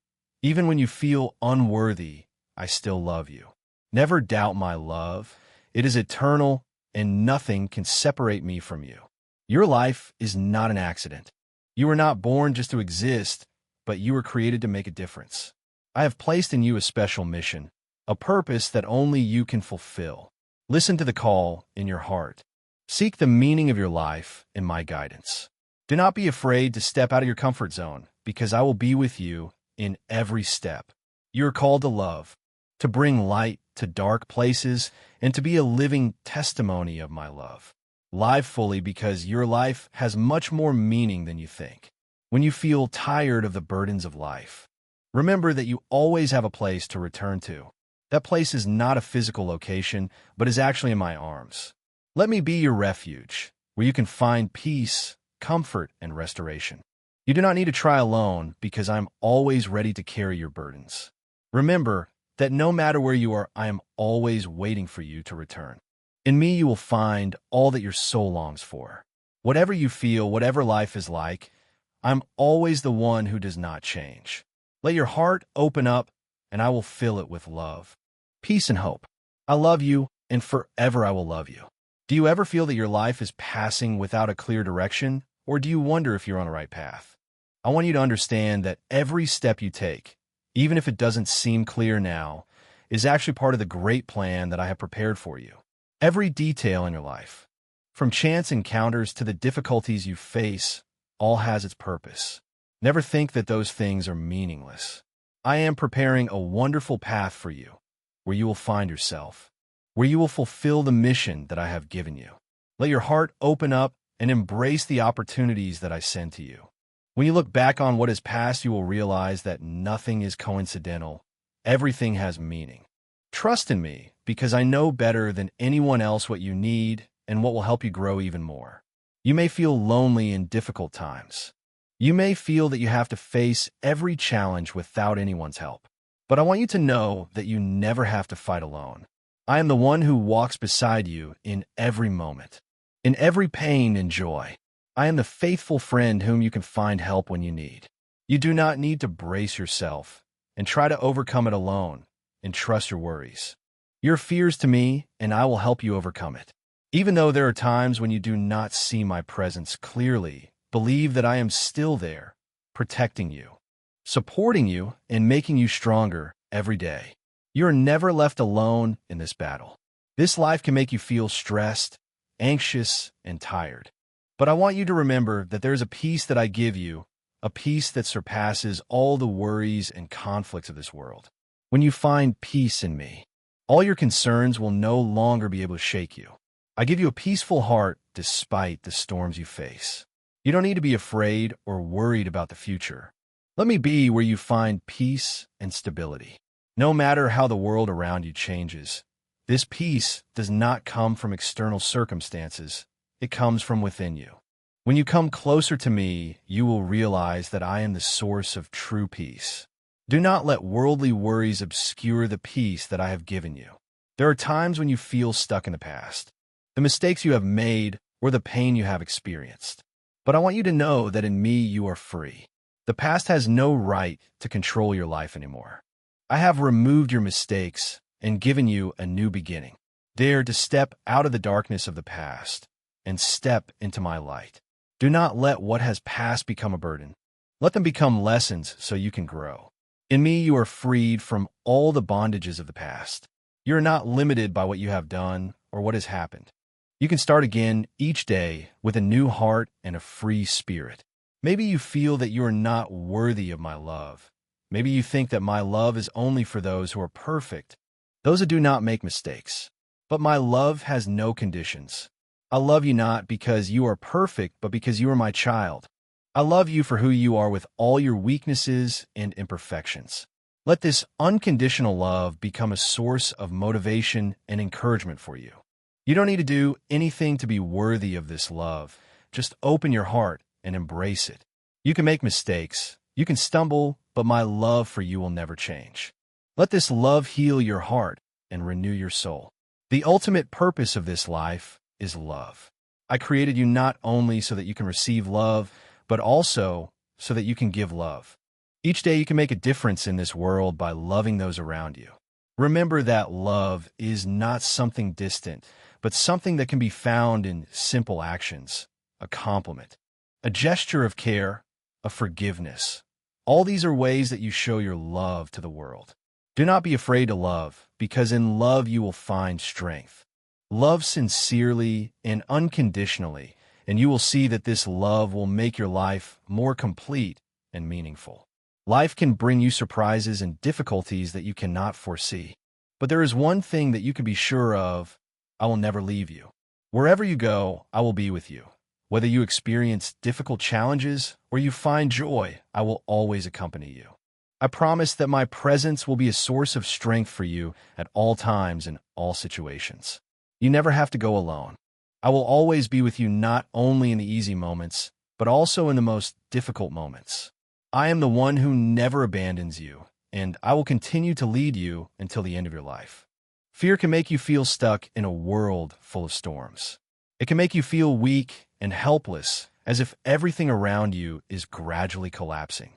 Even when you feel unworthy, I still love you. Never doubt my love. It is eternal, and nothing can separate me from you. Your life is not an accident. You were not born just to exist, but you were created to make a difference. I have placed in you a special mission, a purpose that only you can fulfill. Listen to the call in your heart. Seek the meaning of your life in my guidance. Do not be afraid to step out of your comfort zone, because I will be with you in every step. You are called to love, to bring light to dark places, and to be a living testimony of my love. Live fully because your life has much more meaning than you think. When you feel tired of the burdens of life, remember that you always have a place to return to. That place is not a physical location, but is actually in my arms. Let me be your refuge, where you can find peace, comfort, and restoration. You do not need to try alone, because I am always ready to carry your burdens. Remember that no matter where you are, I am always waiting for you to return. In me you will find all that your soul longs for. Whatever you feel, whatever life is like, I'm always the one who does not change. Let your heart open up, and I will fill it with love, peace, and hope. I love you, and forever I will love you. Do you ever feel that your life is passing without a clear direction, or do you wonder if you're on the right path? I want you to understand that every step you take, even if it doesn't seem clear now, is actually part of the great plan that I have prepared for you. Every detail in your life, from chance encounters to the difficulties you face, all has its purpose. Never think that those things are meaningless. I am preparing a wonderful path for you, where you will find yourself, where you will fulfill the mission that I have given you. Let your heart open up and embrace the opportunities that I send to you. When you look back on what is past, you will realize that nothing is coincidental. Everything has meaning. Trust in me, because I know better than anyone else what you need and what will help you grow even more. You may feel lonely in difficult times. You may feel that you have to face every challenge without anyone's help. But I want you to know that you never have to fight alone. I am the one who walks beside you in every moment, in every pain and joy. I am the faithful friend whom you can find help when you need. You do not need to brace yourself and try to overcome it alone, and trust your worries. Your fears to me, and I will help you overcome it. Even though there are times when you do not see my presence clearly, believe that I am still there, protecting you, supporting you, and making you stronger every day. You are never left alone in this battle. This life can make you feel stressed, anxious, and tired. But I want you to remember that there is a peace that I give you, a peace that surpasses all the worries and conflicts of this world. When you find peace in me, all your concerns will no longer be able to shake you. I give you a peaceful heart despite the storms you face. You don't need to be afraid or worried about the future. Let me be where you find peace and stability. No matter how the world around you changes, this peace does not come from external circumstances. It comes from within you. When you come closer to me, you will realize that I am the source of true peace. Do not let worldly worries obscure the peace that I have given you. There are times when you feel stuck in the past, the mistakes you have made, or the pain you have experienced. But I want you to know that in me you are free. The past has no right to control your life anymore. I have removed your mistakes and given you a new beginning. Dare to step out of the darkness of the past and step into my light. Do not let what has passed become a burden. Let them become lessons so you can grow. In me you are freed from all the bondages of the past. You are not limited by what you have done or what has happened. You can start again each day with a new heart and a free spirit. Maybe you feel that you are not worthy of my love. Maybe you think that my love is only for those who are perfect, those who do not make mistakes. But my love has no conditions. I love you not because you are perfect, but because you are my child. I love you for who you are with all your weaknesses and imperfections. Let this unconditional love become a source of motivation and encouragement for you. You don't need to do anything to be worthy of this love. Just open your heart and embrace it. You can make mistakes, you can stumble, but my love for you will never change. Let this love heal your heart and renew your soul. The ultimate purpose of this life is love. I created you not only so that you can receive love, but also so that you can give love. Each day you can make a difference in this world by loving those around you. Remember that love is not something distant, but something that can be found in simple actions, a compliment, a gesture of care, a forgiveness. All these are ways that you show your love to the world. Do not be afraid to love, because in love you will find strength. Love sincerely and unconditionally, and you will see that this love will make your life more complete and meaningful. Life can bring you surprises and difficulties that you cannot foresee. But there is one thing that you can be sure of: I will never leave you. Wherever you go, I will be with you. Whether you experience difficult challenges or you find joy, I will always accompany you. I promise that my presence will be a source of strength for you at all times and all situations. You never have to go alone. I will always be with you not only in the easy moments, but also in the most difficult moments. I am the one who never abandons you, and I will continue to lead you until the end of your life. Fear can make you feel stuck in a world full of storms. It can make you feel weak and helpless, as if everything around you is gradually collapsing.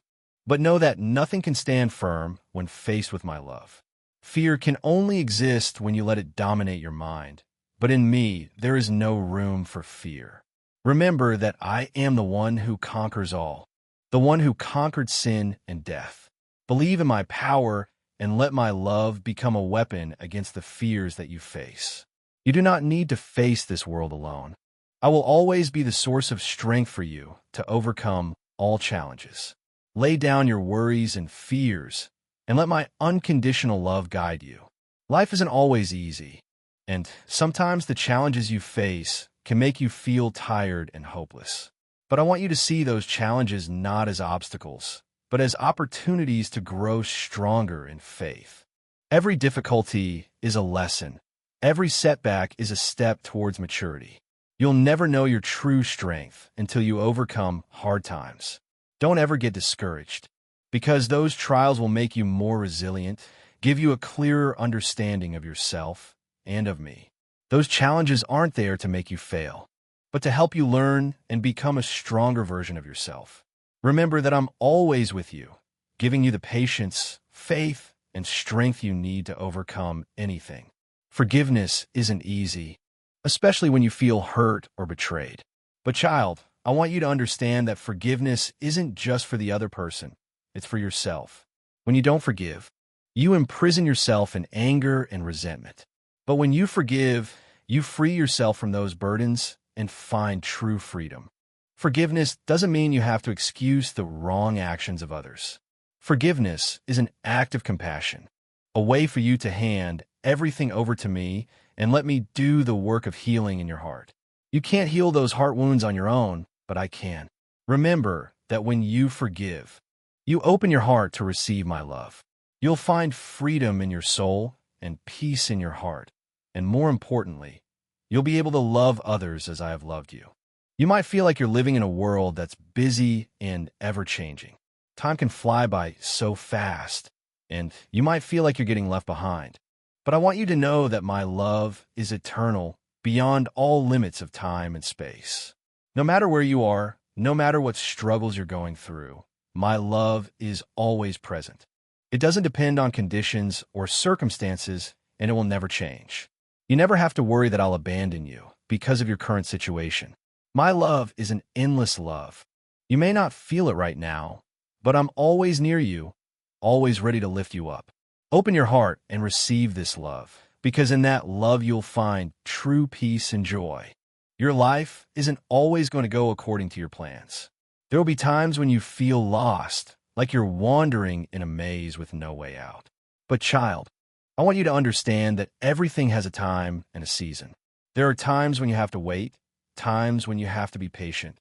But know that nothing can stand firm when faced with my love. Fear can only exist when you let it dominate your mind. But in me, there is no room for fear. Remember that I am the one who conquers all, the one who conquered sin and death. Believe in my power and let my love become a weapon against the fears that you face. You do not need to face this world alone. I will always be the source of strength for you to overcome all challenges. Lay down your worries and fears and let my unconditional love guide you. Life isn't always easy, and sometimes the challenges you face can make you feel tired and hopeless. But I want you to see those challenges not as obstacles, but as opportunities to grow stronger in faith. Every difficulty is a lesson. Every setback is a step towards maturity. You'll never know your true strength until you overcome hard times. Don't ever get discouraged, because those trials will make you more resilient, give you a clearer understanding of yourself and of me. Those challenges aren't there to make you fail, but to help you learn and become a stronger version of yourself. Remember that I'm always with you, giving you the patience, faith, and strength you need to overcome anything. Forgiveness isn't easy, especially when you feel hurt or betrayed. But child, I want you to understand that forgiveness isn't just for the other person, it's for yourself. When you don't forgive, you imprison yourself in anger and resentment. But when you forgive, you free yourself from those burdens and find true freedom. Forgiveness doesn't mean you have to excuse the wrong actions of others. Forgiveness is an act of compassion, a way for you to hand everything over to me and let me do the work of healing in your heart. You can't heal those heart wounds on your own, but I can. Remember that when you forgive, you open your heart to receive my love. You'll find freedom in your soul and peace in your heart. And more importantly, you'll be able to love others as I have loved you. You might feel like you're living in a world that's busy and ever-changing. Time can fly by so fast, and you might feel like you're getting left behind. But I want you to know that my love is eternal, beyond all limits of time and space. No matter where you are, no matter what struggles you're going through, my love is always present. It doesn't depend on conditions or circumstances, and it will never change. You never have to worry that I'll abandon you because of your current situation. My love is an endless love. You may not feel it right now, but I'm always near you, always ready to lift you up. Open your heart and receive this love, because in that love you'll find true peace and joy. Your life isn't always going to go according to your plans. There will be times when you feel lost, like you're wandering in a maze with no way out. But child, I want you to understand that everything has a time and a season. There are times when you have to wait, times when you have to be patient.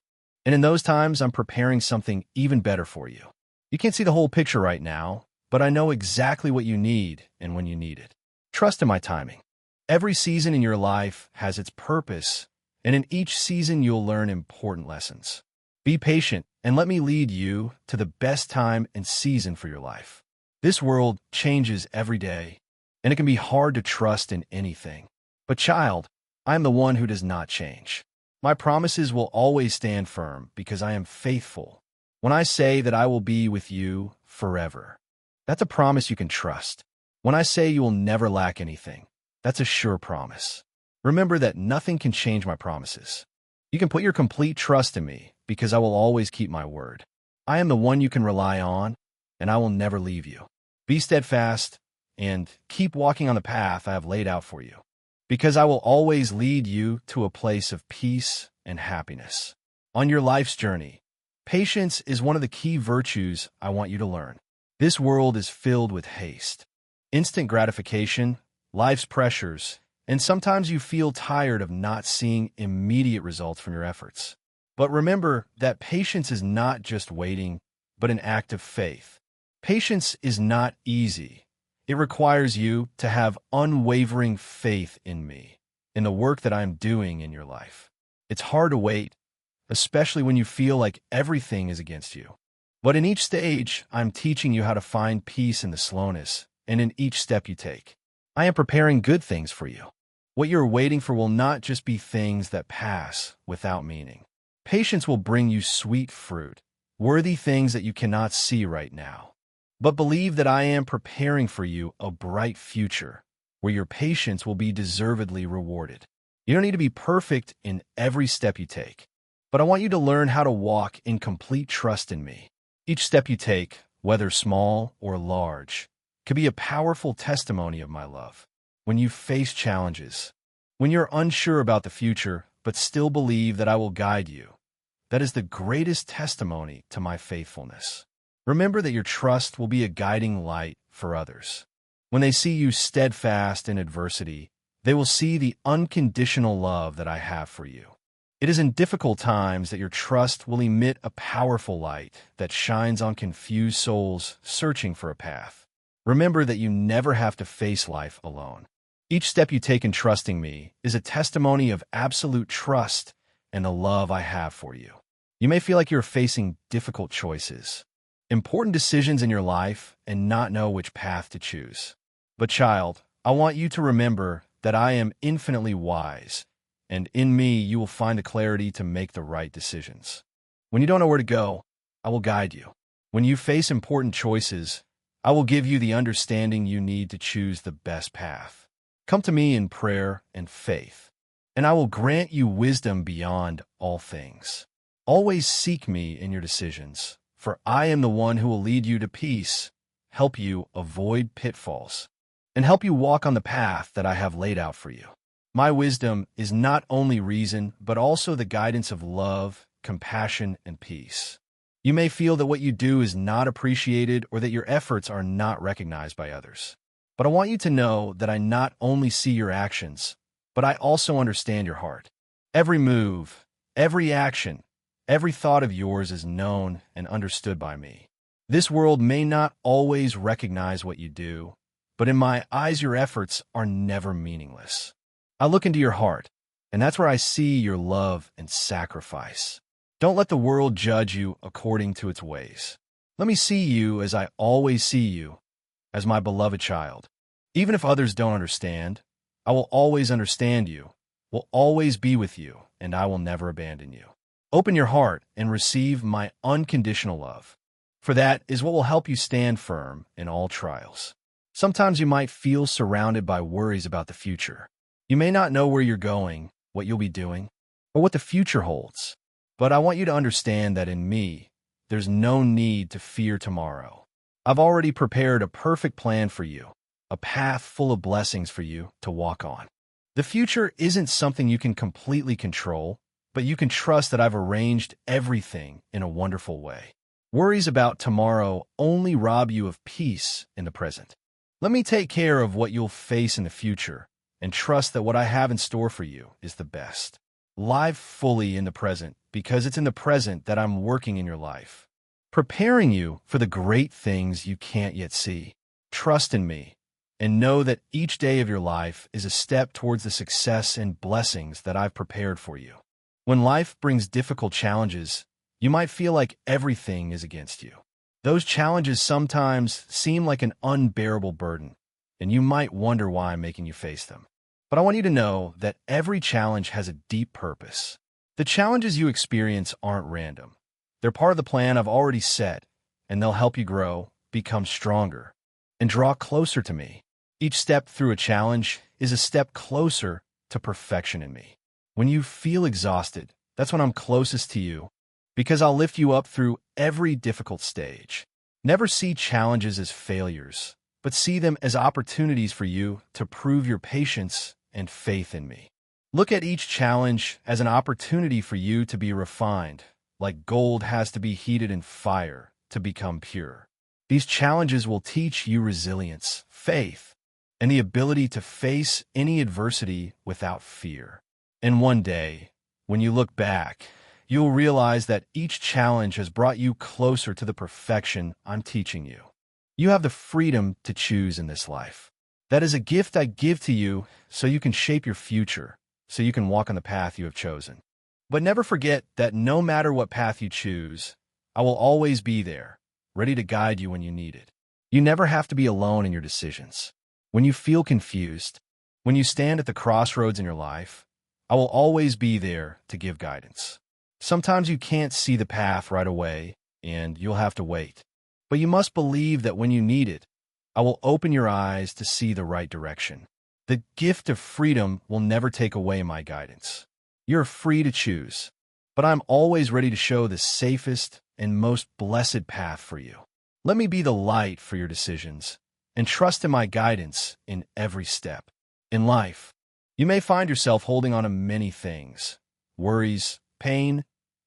And in those times, I'm preparing something even better for you. You can't see the whole picture right now, but I know exactly what you need and when you need it. Trust in my timing. Every season in your life has its purpose, and in each season you'll learn important lessons. Be patient and let me lead you to the best time and season for your life. This world changes every day, and it can be hard to trust in anything. But child, I am the one who does not change. My promises will always stand firm because I am faithful. When I say that I will be with you forever, that's a promise you can trust. When I say you will never lack anything, that's a sure promise. Remember that nothing can change my promises. You can put your complete trust in me because I will always keep my word. I am the one you can rely on, and I will never leave you. Be steadfast and keep walking on the path I have laid out for you, because I will always lead you to a place of peace and happiness. On your life's journey, patience is one of the key virtues I want you to learn. This world is filled with haste, instant gratification, life's pressures, and sometimes you feel tired of not seeing immediate results from your efforts. But remember that patience is not just waiting, but an act of faith. Patience is not easy. It requires you to have unwavering faith in me, in the work that I'm doing in your life. It's hard to wait, especially when you feel like everything is against you. But in each stage, I'm teaching you how to find peace in the slowness, and in each step you take. I am preparing good things for you. What you're waiting for will not just be things that pass without meaning. Patience will bring you sweet fruit, worthy things that you cannot see right now. But believe that I am preparing for you a bright future, where your patience will be deservedly rewarded. You don't need to be perfect in every step you take, but I want you to learn how to walk in complete trust in me. Each step you take, whether small or large, could be a powerful testimony of my love. When you face challenges, when you're unsure about the future, but still believe that I will guide you, that is the greatest testimony to my faithfulness. Remember that your trust will be a guiding light for others. When they see you steadfast in adversity, they will see the unconditional love that I have for you. It is in difficult times that your trust will emit a powerful light that shines on confused souls searching for a path. Remember that you never have to face life alone. Each step you take in trusting me is a testimony of absolute trust and the love I have for you. You may feel like you're facing difficult choices, important decisions in your life, and not know which path to choose. But child, I want you to remember that I am infinitely wise, and in me you will find the clarity to make the right decisions. When you don't know where to go, I will guide you. When you face important choices, I will give you the understanding you need to choose the best path. Come to me in prayer and faith, and I will grant you wisdom beyond all things. Always seek me in your decisions, for I am the one who will lead you to peace, help you avoid pitfalls, and help you walk on the path that I have laid out for you. My wisdom is not only reason, but also the guidance of love, compassion, and peace. You may feel that what you do is not appreciated or that your efforts are not recognized by others. But I want you to know that I not only see your actions, but I also understand your heart. Every move, every action, every thought of yours is known and understood by me. This world may not always recognize what you do, but in my eyes your efforts are never meaningless. I look into your heart, and that's where I see your love and sacrifice. Don't let the world judge you according to its ways. Let me see you as I always see you, as my beloved child. Even if others don't understand, I will always understand you, will always be with you, and I will never abandon you. Open your heart and receive my unconditional love, for that is what will help you stand firm in all trials. Sometimes you might feel surrounded by worries about the future. You may not know where you're going, what you'll be doing, or what the future holds. But I want you to understand that in me, there's no need to fear tomorrow. I've already prepared a perfect plan for you, a path full of blessings for you to walk on. The future isn't something you can completely control, but you can trust that I've arranged everything in a wonderful way. Worries about tomorrow only rob you of peace in the present. Let me take care of what you'll face in the future, and trust that what I have in store for you is the best. Live fully in the present, because it's in the present that I'm working in your life, preparing you for the great things you can't yet see. Trust in me, and know that each day of your life is a step towards the success and blessings that I've prepared for you. When life brings difficult challenges, you might feel like everything is against you. Those challenges sometimes seem like an unbearable burden, and you might wonder why I'm making you face them. But I want you to know that every challenge has a deep purpose. The challenges you experience aren't random. They're part of the plan I've already set, and they'll help you grow, become stronger, and draw closer to me. Each step through a challenge is a step closer to perfection in me. When you feel exhausted, that's when I'm closest to you, because I'll lift you up through every difficult stage. Never see challenges as failures, but see them as opportunities for you to prove your patience and faith in me. Look at each challenge as an opportunity for you to be refined, like gold has to be heated in fire to become pure. These challenges will teach you resilience, faith, and the ability to face any adversity without fear. And one day, when you look back, you'll realize that each challenge has brought you closer to the perfection I'm teaching you. You have the freedom to choose in this life. That is a gift I give to you so you can shape your future, so you can walk on the path you have chosen. But never forget that no matter what path you choose, I will always be there, ready to guide you when you need it. You never have to be alone in your decisions. When you feel confused, when you stand at the crossroads in your life, I will always be there to give guidance. Sometimes you can't see the path right away, and you'll have to wait. But you must believe that when you need it, I will open your eyes to see the right direction. The gift of freedom will never take away my guidance. You're free to choose, but I'm always ready to show the safest and most blessed path for you. Let me be the light for your decisions, and trust in my guidance in every step. In life, you may find yourself holding on to many things: worries, pain,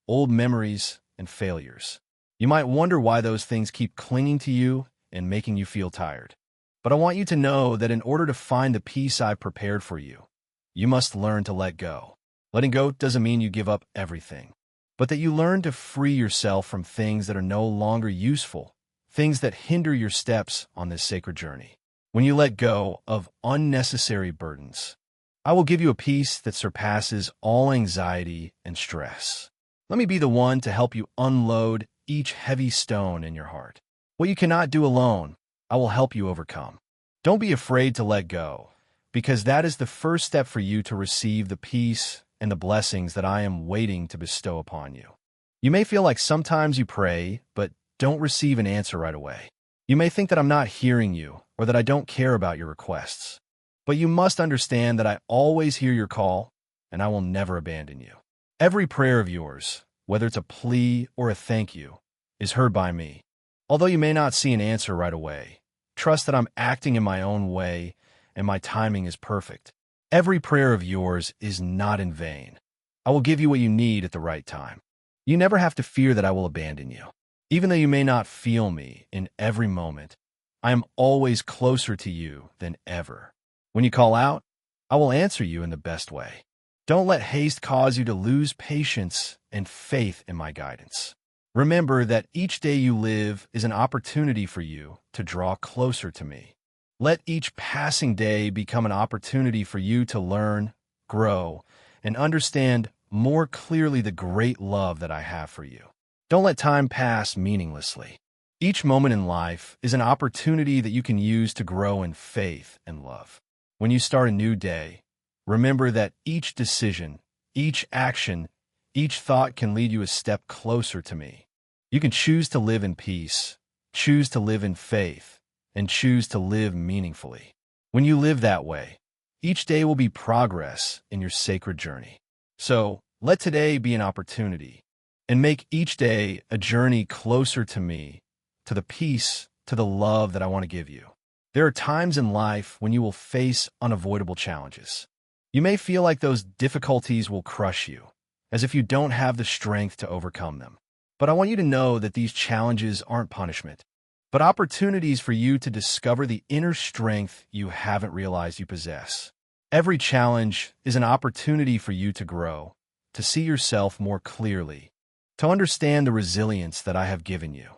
old memories, and failures. You might wonder why those things keep clinging to you and making you feel tired. But I want you to know that in order to find the peace I've prepared for you, you must learn to let go. Letting go doesn't mean you give up everything, but that you learn to free yourself from things that are no longer useful, things that hinder your steps on this sacred journey. When you let go of unnecessary burdens, I will give you a peace that surpasses all anxiety and stress. Let me be the one to help you unload each heavy stone in your heart. What you cannot do alone, I will help you overcome. Don't be afraid to let go, because that is the first step for you to receive the peace and the blessings that I am waiting to bestow upon you. You may feel like sometimes you pray, but don't receive an answer right away. You may think that I'm not hearing you, or that I don't care about your requests. But you must understand that I always hear your call, and I will never abandon you. Every prayer of yours, whether it's a plea or a thank you, is heard by me. Although you may not see an answer right away, trust that I'm acting in my own way and my timing is perfect. Every prayer of yours is not in vain. I will give you what you need at the right time. You never have to fear that I will abandon you. Even though you may not feel me in every moment, I am always closer to you than ever. When you call out, I will answer you in the best way. Don't let haste cause you to lose patience and faith in my guidance. Remember that each day you live is an opportunity for you to draw closer to me. Let each passing day become an opportunity for you to learn, grow, and understand more clearly the great love that I have for you. Don't let time pass meaninglessly. Each moment in life is an opportunity that you can use to grow in faith and love. When you start a new day, remember that each decision, each action, each thought can lead you a step closer to me. You can choose to live in peace, choose to live in faith, and choose to live meaningfully. When you live that way, each day will be progress in your sacred journey. So, let today be an opportunity, and make each day a journey closer to me, to the peace, to the love that I want to give you. There are times in life when you will face unavoidable challenges. You may feel like those difficulties will crush you, as if you don't have the strength to overcome them. But I want you to know that these challenges aren't punishment, but opportunities for you to discover the inner strength you haven't realized you possess. Every challenge is an opportunity for you to grow, to see yourself more clearly, to understand the resilience that I have given you.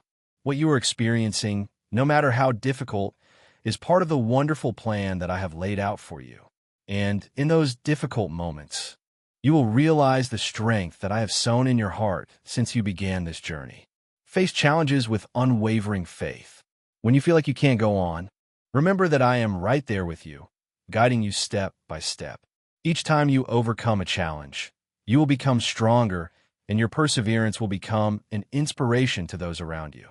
What you are experiencing, no matter how difficult, is part of the wonderful plan that I have laid out for you. And in those difficult moments, you will realize the strength that I have sown in your heart since you began this journey. Face challenges with unwavering faith. When you feel like you can't go on, remember that I am right there with you, guiding you step by step. Each time you overcome a challenge, you will become stronger, and your perseverance will become an inspiration to those around you.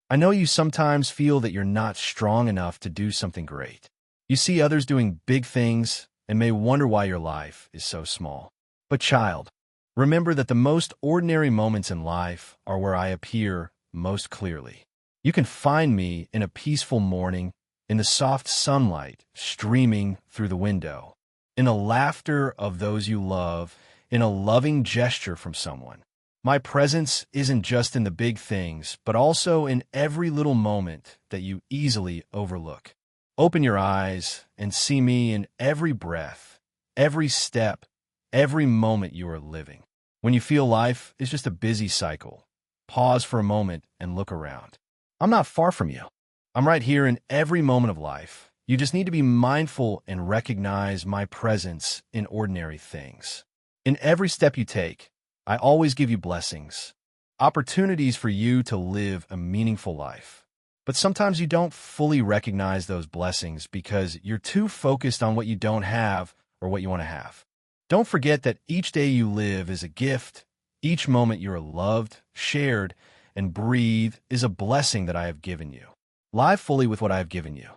I know you sometimes feel that you're not strong enough to do something great. You see others doing big things and may wonder why your life is so small. But child, remember that the most ordinary moments in life are where I appear most clearly. You can find me in a peaceful morning, in the soft sunlight streaming through the window, in the laughter of those you love, in a loving gesture from someone. My presence isn't just in the big things, but also in every little moment that you easily overlook. Open your eyes and see me in every breath, every step, every moment you are living. When you feel life is just a busy cycle, pause for a moment and look around. I'm not far from you. I'm right here in every moment of life. You just need to be mindful and recognize my presence in ordinary things. In every step you take, I always give you blessings, opportunities for you to live a meaningful life. But sometimes you don't fully recognize those blessings because you're too focused on what you don't have or what you want to have. Don't forget that each day you live is a gift. Each moment you are loved, shared, and breathe is a blessing that I have given you. Live fully with what I have given you.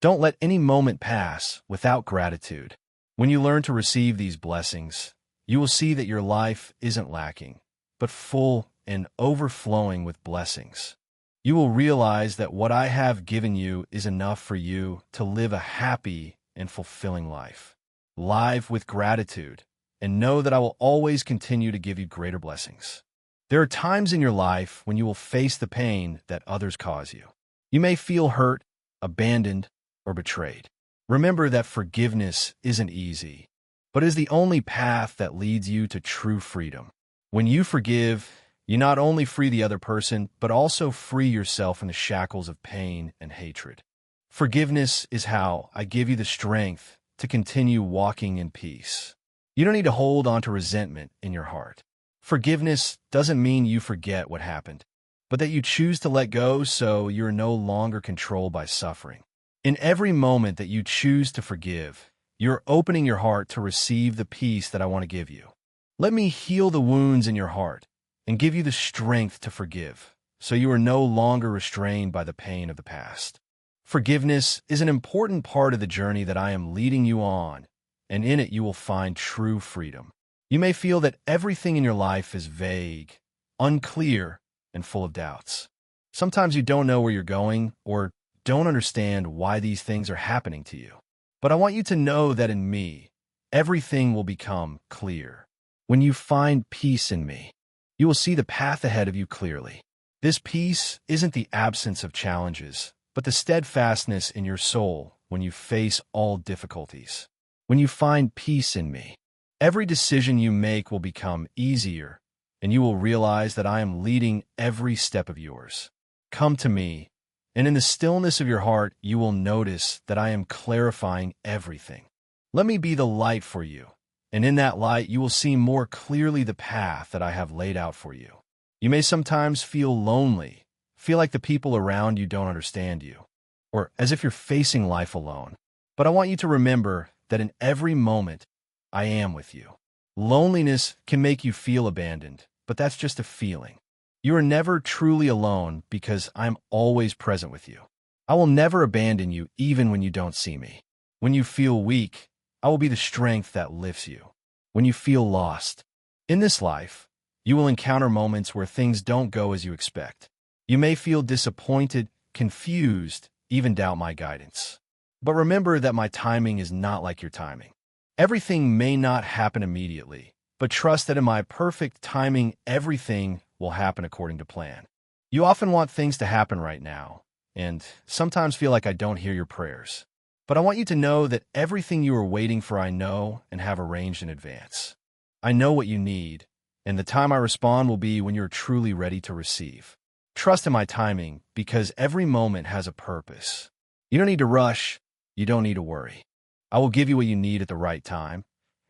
Don't let any moment pass without gratitude. When you learn to receive these blessings, you will see that your life isn't lacking, but full and overflowing with blessings. You will realize that what I have given you is enough for you to live a happy and fulfilling life. Live with gratitude, and know that I will always continue to give you greater blessings. There are times in your life when you will face the pain that others cause you. You may feel hurt, abandoned, or betrayed. Remember that forgiveness isn't easy, but is the only path that leads you to true freedom. When you forgive, you not only free the other person, but also free yourself from the shackles of pain and hatred. Forgiveness is how I give you the strength to continue walking in peace. You don't need to hold on to resentment in your heart. Forgiveness doesn't mean you forget what happened, but that you choose to let go so you're no longer controlled by suffering. In every moment that you choose to forgive, you're opening your heart to receive the peace that I want to give you. Let me heal the wounds in your heart and give you the strength to forgive, so you are no longer restrained by the pain of the past. Forgiveness is an important part of the journey that I am leading you on, and in it you will find true freedom. You may feel that everything in your life is vague, unclear, and full of doubts. Sometimes you don't know where you're going or don't understand why these things are happening to you. But I want you to know that in me, everything will become clear. When you find peace in me, you will see the path ahead of you clearly. This peace isn't the absence of challenges, but the steadfastness in your soul when you face all difficulties. When you find peace in me, Every decision you make will become easier, and you will realize that I am leading every step of yours. Come to me, and in the stillness of your heart, you will notice that I am clarifying everything. Let me be the light for you, and in that light, you will see more clearly the path that I have laid out for you. You may sometimes feel lonely, feel like the people around you don't understand you, or as if you're facing life alone. But I want you to remember that in every moment, I am with you. Loneliness can make you feel abandoned, but that's just a feeling. You are never truly alone because I'm always present with you. I will never abandon you even when you don't see me. When you feel weak, I will be the strength that lifts you. When you feel lost, in this life, you will encounter moments where things don't go as you expect. You may feel disappointed, confused, even doubt my guidance. But remember that my timing is not like your timing. Everything may not happen immediately, but trust that in my perfect timing, everything will happen according to plan. You often want things to happen right now, and sometimes feel like I don't hear your prayers. But I want you to know that everything you are waiting for I know and have arranged in advance. I know what you need, and the time I respond will be when you're truly ready to receive. Trust in my timing, because every moment has a purpose. You don't need to rush, you don't need to worry. I will give you what you need at the right time,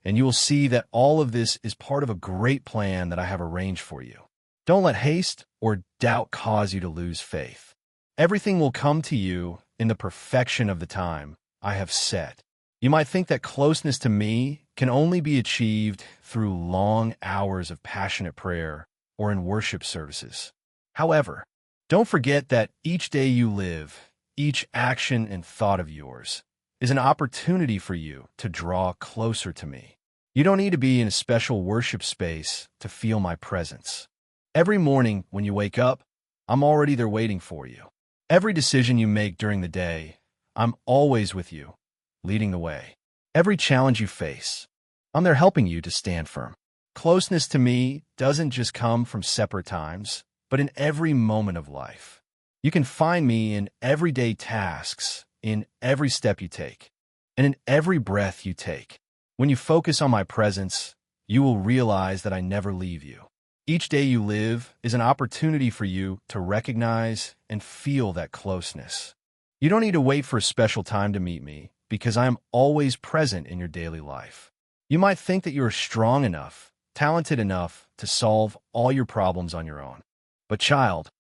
and you will see that all of this is part of a great plan that I have arranged for you. Don't let haste or doubt cause you to lose faith. Everything will come to you in the perfection of the time I have set. You might think that closeness to me can only be achieved through long hours of passionate prayer or in worship services. However, don't forget that each day you live, each action and thought of yours, is an opportunity for you to draw closer to me. You don't need to be in a special worship space to feel my presence. Every morning when you wake up, I'm already there waiting for you. Every decision you make during the day, I'm always with you, leading the way. Every challenge you face, I'm there helping you to stand firm. Closeness to me doesn't just come from separate times, but in every moment of life. You can find me in everyday tasks, in every step you take, and in every breath you take. When you focus on my presence, you will realize that I never leave you. Each day you live is an opportunity for you to recognize and feel that closeness. You don't need to wait for a special time to meet me, because I am always present in your daily life. You might think that you are strong enough, talented enough to solve all your problems on your own. But child,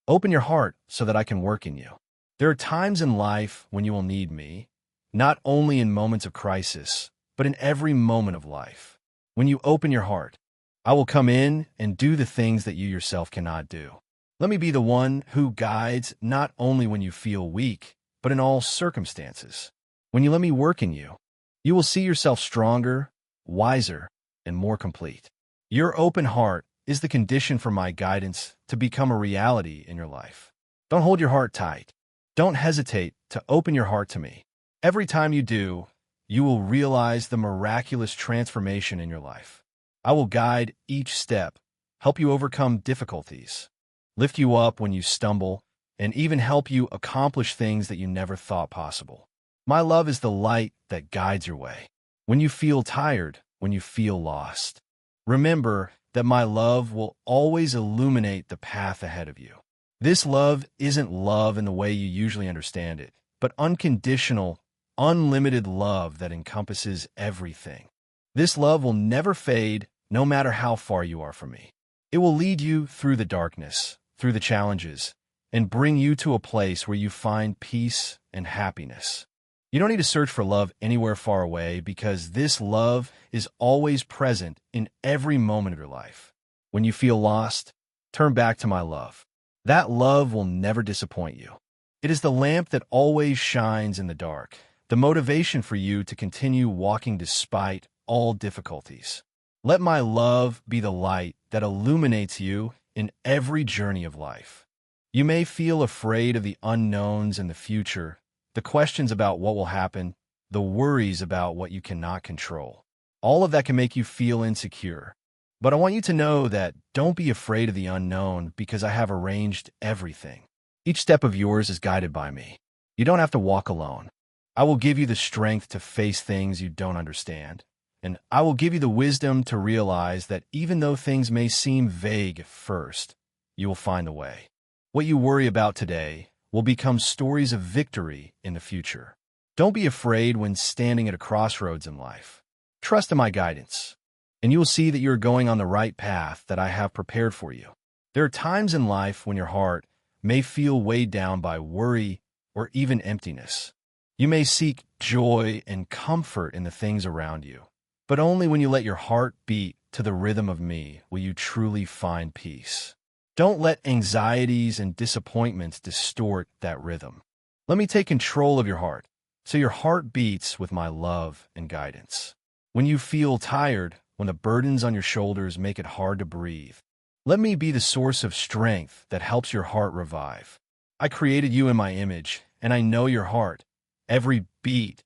open your heart so that I can work in you. There are times in life when you will need me, not only in moments of crisis, but in every moment of life. When you open your heart, I will come in and do the things that you yourself cannot do. Let me be the one who guides not only when you feel weak, but in all circumstances. When you let me work in you, you will see yourself stronger, wiser, and more complete. Your open heart is the condition for my guidance to become a reality in your life. Don't hold your heart tight. Don't hesitate to open your heart to me. Every time you do, you will realize the miraculous transformation in your life. I will guide each step, help you overcome difficulties, lift you up when you stumble, and even help you accomplish things that you never thought possible. My love is the light that guides your way. When you feel tired, when you feel lost, remember that my love will always illuminate the path ahead of you. This love isn't love in the way you usually understand it, but unconditional, unlimited love that encompasses everything. This love will never fade, no matter how far you are from me. It will lead you through the darkness, through the challenges, and bring you to a place where you find peace and happiness. You don't need to search for love anywhere far away, because this love is always present in every moment of your life. When you feel lost, turn back to my love. That love will never disappoint you. It is the lamp that always shines in the dark, the motivation for you to continue walking despite all difficulties. Let my love be the light that illuminates you in every journey of life. You may feel afraid of the unknowns in the future, the questions about what will happen, the worries about what you cannot control. All of that can make you feel insecure. But I want you to know that don't be afraid of the unknown, because I have arranged everything. Each step of yours is guided by me. You don't have to walk alone. I will give you the strength to face things you don't understand, and I will give you the wisdom to realize that even though things may seem vague at first, you will find the way. What you worry about today will become stories of victory in the future. Don't be afraid when standing at a crossroads in life. Trust in my guidance, and you will see that you are going on the right path that I have prepared for you. There are times in life when your heart may feel weighed down by worry or even emptiness. You may seek joy and comfort in the things around you, but only when you let your heart beat to the rhythm of me will you truly find peace. Don't let anxieties and disappointments distort that rhythm. Let me take control of your heart, so your heart beats with my love and guidance. When you feel tired, when the burdens on your shoulders make it hard to breathe, let me be the source of strength that helps your heart revive. I created you in my image, and I know your heart. Every beat,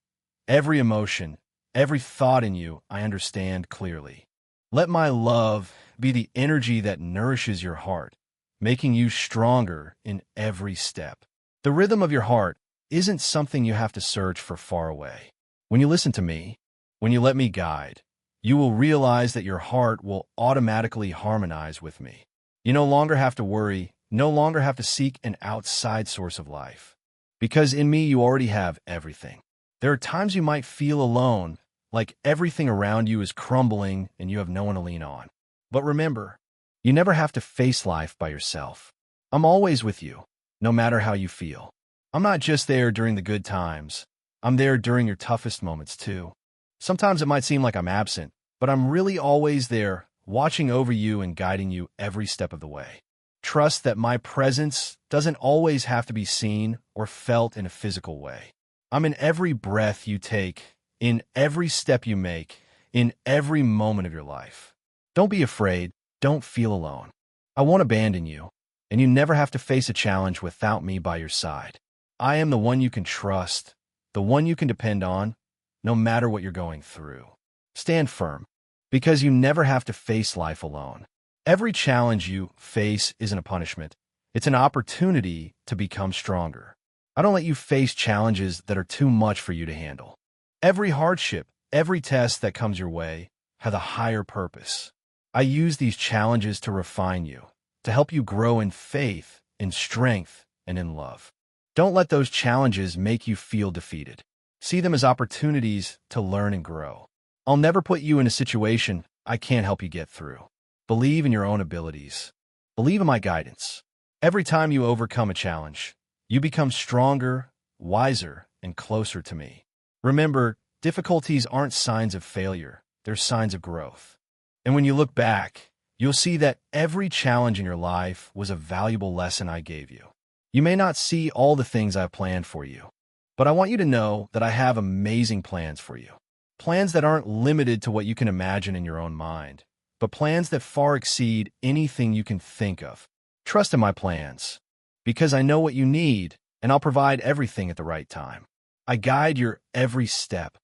every emotion, every thought in you, I understand clearly. Let my love be the energy that nourishes your heart, making you stronger in every step. The rhythm of your heart isn't something you have to search for far away. When you listen to me, when you let me guide, you will realize that your heart will automatically harmonize with me. You no longer have to worry, no longer have to seek an outside source of life. Because in me, you already have everything. There are times you might feel alone, like everything around you is crumbling and you have no one to lean on. But remember, you never have to face life by yourself. I'm always with you, no matter how you feel. I'm not just there during the good times. I'm there during your toughest moments, too. Sometimes it might seem like I'm absent, but I'm really always there, watching over you and guiding you every step of the way. Trust that my presence doesn't always have to be seen or felt in a physical way. I'm in every breath you take, in every step you make, in every moment of your life. Don't be afraid. Don't feel alone. I won't abandon you, and you never have to face a challenge without me by your side. I am the one you can trust, the one you can depend on, no matter what you're going through. Stand firm, because you never have to face life alone. Every challenge you face isn't a punishment. It's an opportunity to become stronger. I don't let you face challenges that are too much for you to handle. Every hardship, every test that comes your way has a higher purpose. I use these challenges to refine you, to help you grow in faith, in strength, and in love. Don't let those challenges make you feel defeated. See them as opportunities to learn and grow. I'll never put you in a situation I can't help you get through. Believe in your own abilities. Believe in my guidance. Every time you overcome a challenge, you become stronger, wiser, and closer to me. Remember, difficulties aren't signs of failure. They're signs of growth. And when you look back, you'll see that every challenge in your life was a valuable lesson I gave you. You may not see all the things I've planned for you, but I want you to know that I have amazing plans for you. Plans that aren't limited to what you can imagine in your own mind, but plans that far exceed anything you can think of. Trust in my plans, because I know what you need, and I'll provide everything at the right time. I guide your every step.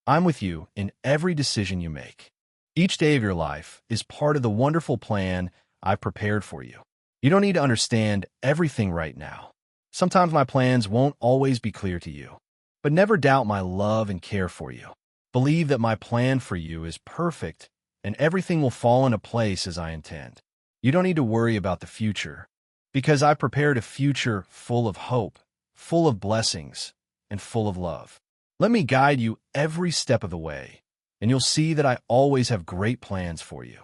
I'm with you in every decision you make. Each day of your life is part of the wonderful plan I've prepared for you. You don't need to understand everything right now. Sometimes my plans won't always be clear to you, but never doubt my love and care for you. Believe that my plan for you is perfect and everything will fall into place as I intend. You don't need to worry about the future, because I prepared a future full of hope, full of blessings, and full of love. Let me guide you every step of the way, and you'll see that I always have great plans for you.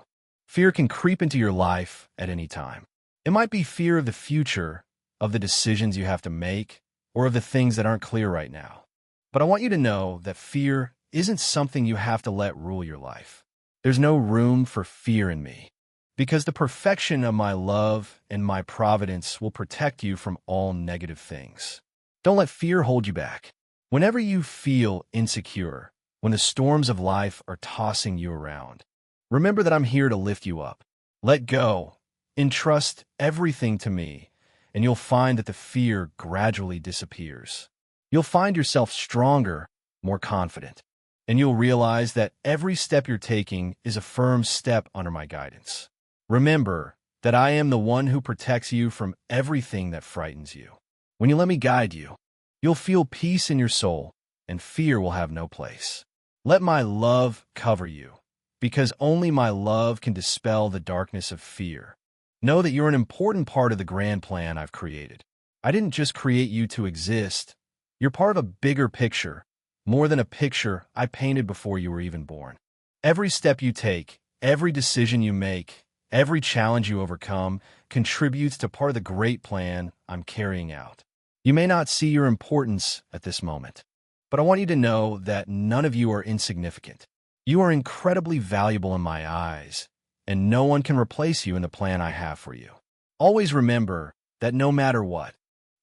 Fear can creep into your life at any time. It might be fear of the future, of the decisions you have to make, or of the things that aren't clear right now. But I want you to know that fear isn't something you have to let rule your life. There's no room for fear in me, because the perfection of my love and my providence will protect you from all negative things. Don't let fear hold you back. Whenever you feel insecure, when the storms of life are tossing you around, remember that I'm here to lift you up. Let go. Entrust everything to me, and you'll find that the fear gradually disappears. You'll find yourself stronger, more confident, and you'll realize that every step you're taking is a firm step under my guidance. Remember that I am the one who protects you from everything that frightens you. When you let me guide you, you'll feel peace in your soul, and fear will have no place. Let my love cover you, because only my love can dispel the darkness of fear. Know that you're an important part of the grand plan I've created. I didn't just create you to exist. You're part of a bigger picture, more than a picture I painted before you were even born. Every step you take, every decision you make, every challenge you overcome contributes to part of the great plan I'm carrying out. You may not see your importance at this moment, but I want you to know that none of you are insignificant. You are incredibly valuable in my eyes, and no one can replace you in the plan I have for you. Always remember that no matter what,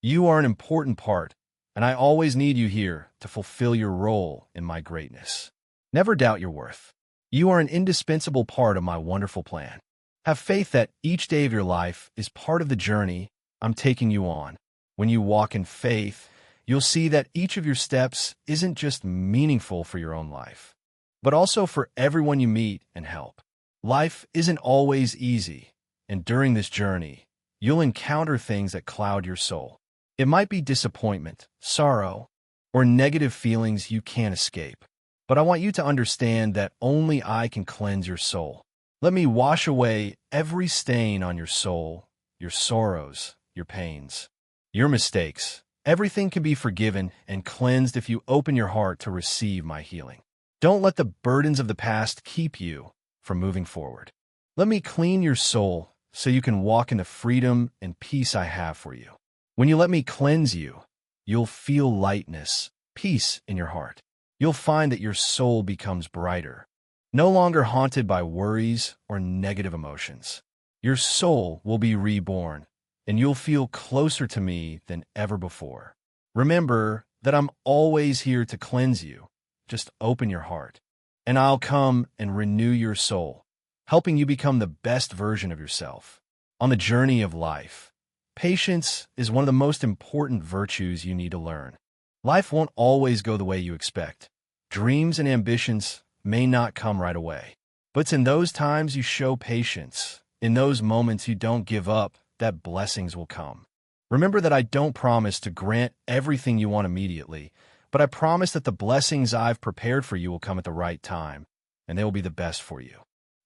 you are an important part, and I always need you here to fulfill your role in my greatness. Never doubt your worth. You are an indispensable part of my wonderful plan. Have faith that each day of your life is part of the journey I'm taking you on. When you walk in faith, you'll see that each of your steps isn't just meaningful for your own life, but also for everyone you meet and help. Life isn't always easy, and during this journey, you'll encounter things that cloud your soul. It might be disappointment, sorrow, or negative feelings you can't escape. But I want you to understand that only I can cleanse your soul. Let me wash away every stain on your soul, your sorrows, your pains, your mistakes. Everything can be forgiven and cleansed if you open your heart to receive my healing. Don't let the burdens of the past keep you from moving forward. Let me clean your soul so you can walk in the freedom and peace I have for you. When you let me cleanse you, you'll feel lightness, peace in your heart. You'll find that your soul becomes brighter, no longer haunted by worries or negative emotions. Your soul will be reborn, and you'll feel closer to me than ever before. Remember that I'm always here to cleanse you. Just open your heart, and I'll come and renew your soul, helping you become the best version of yourself. On the journey of life, patience is one of the most important virtues you need to learn. Life won't always go the way you expect. Dreams and ambitions may not come right away. But it's in those times you show patience. In those moments you don't give up, that blessings will come. Remember that I don't promise to grant everything you want immediately, but I promise that the blessings I've prepared for you will come at the right time, and they will be the best for you.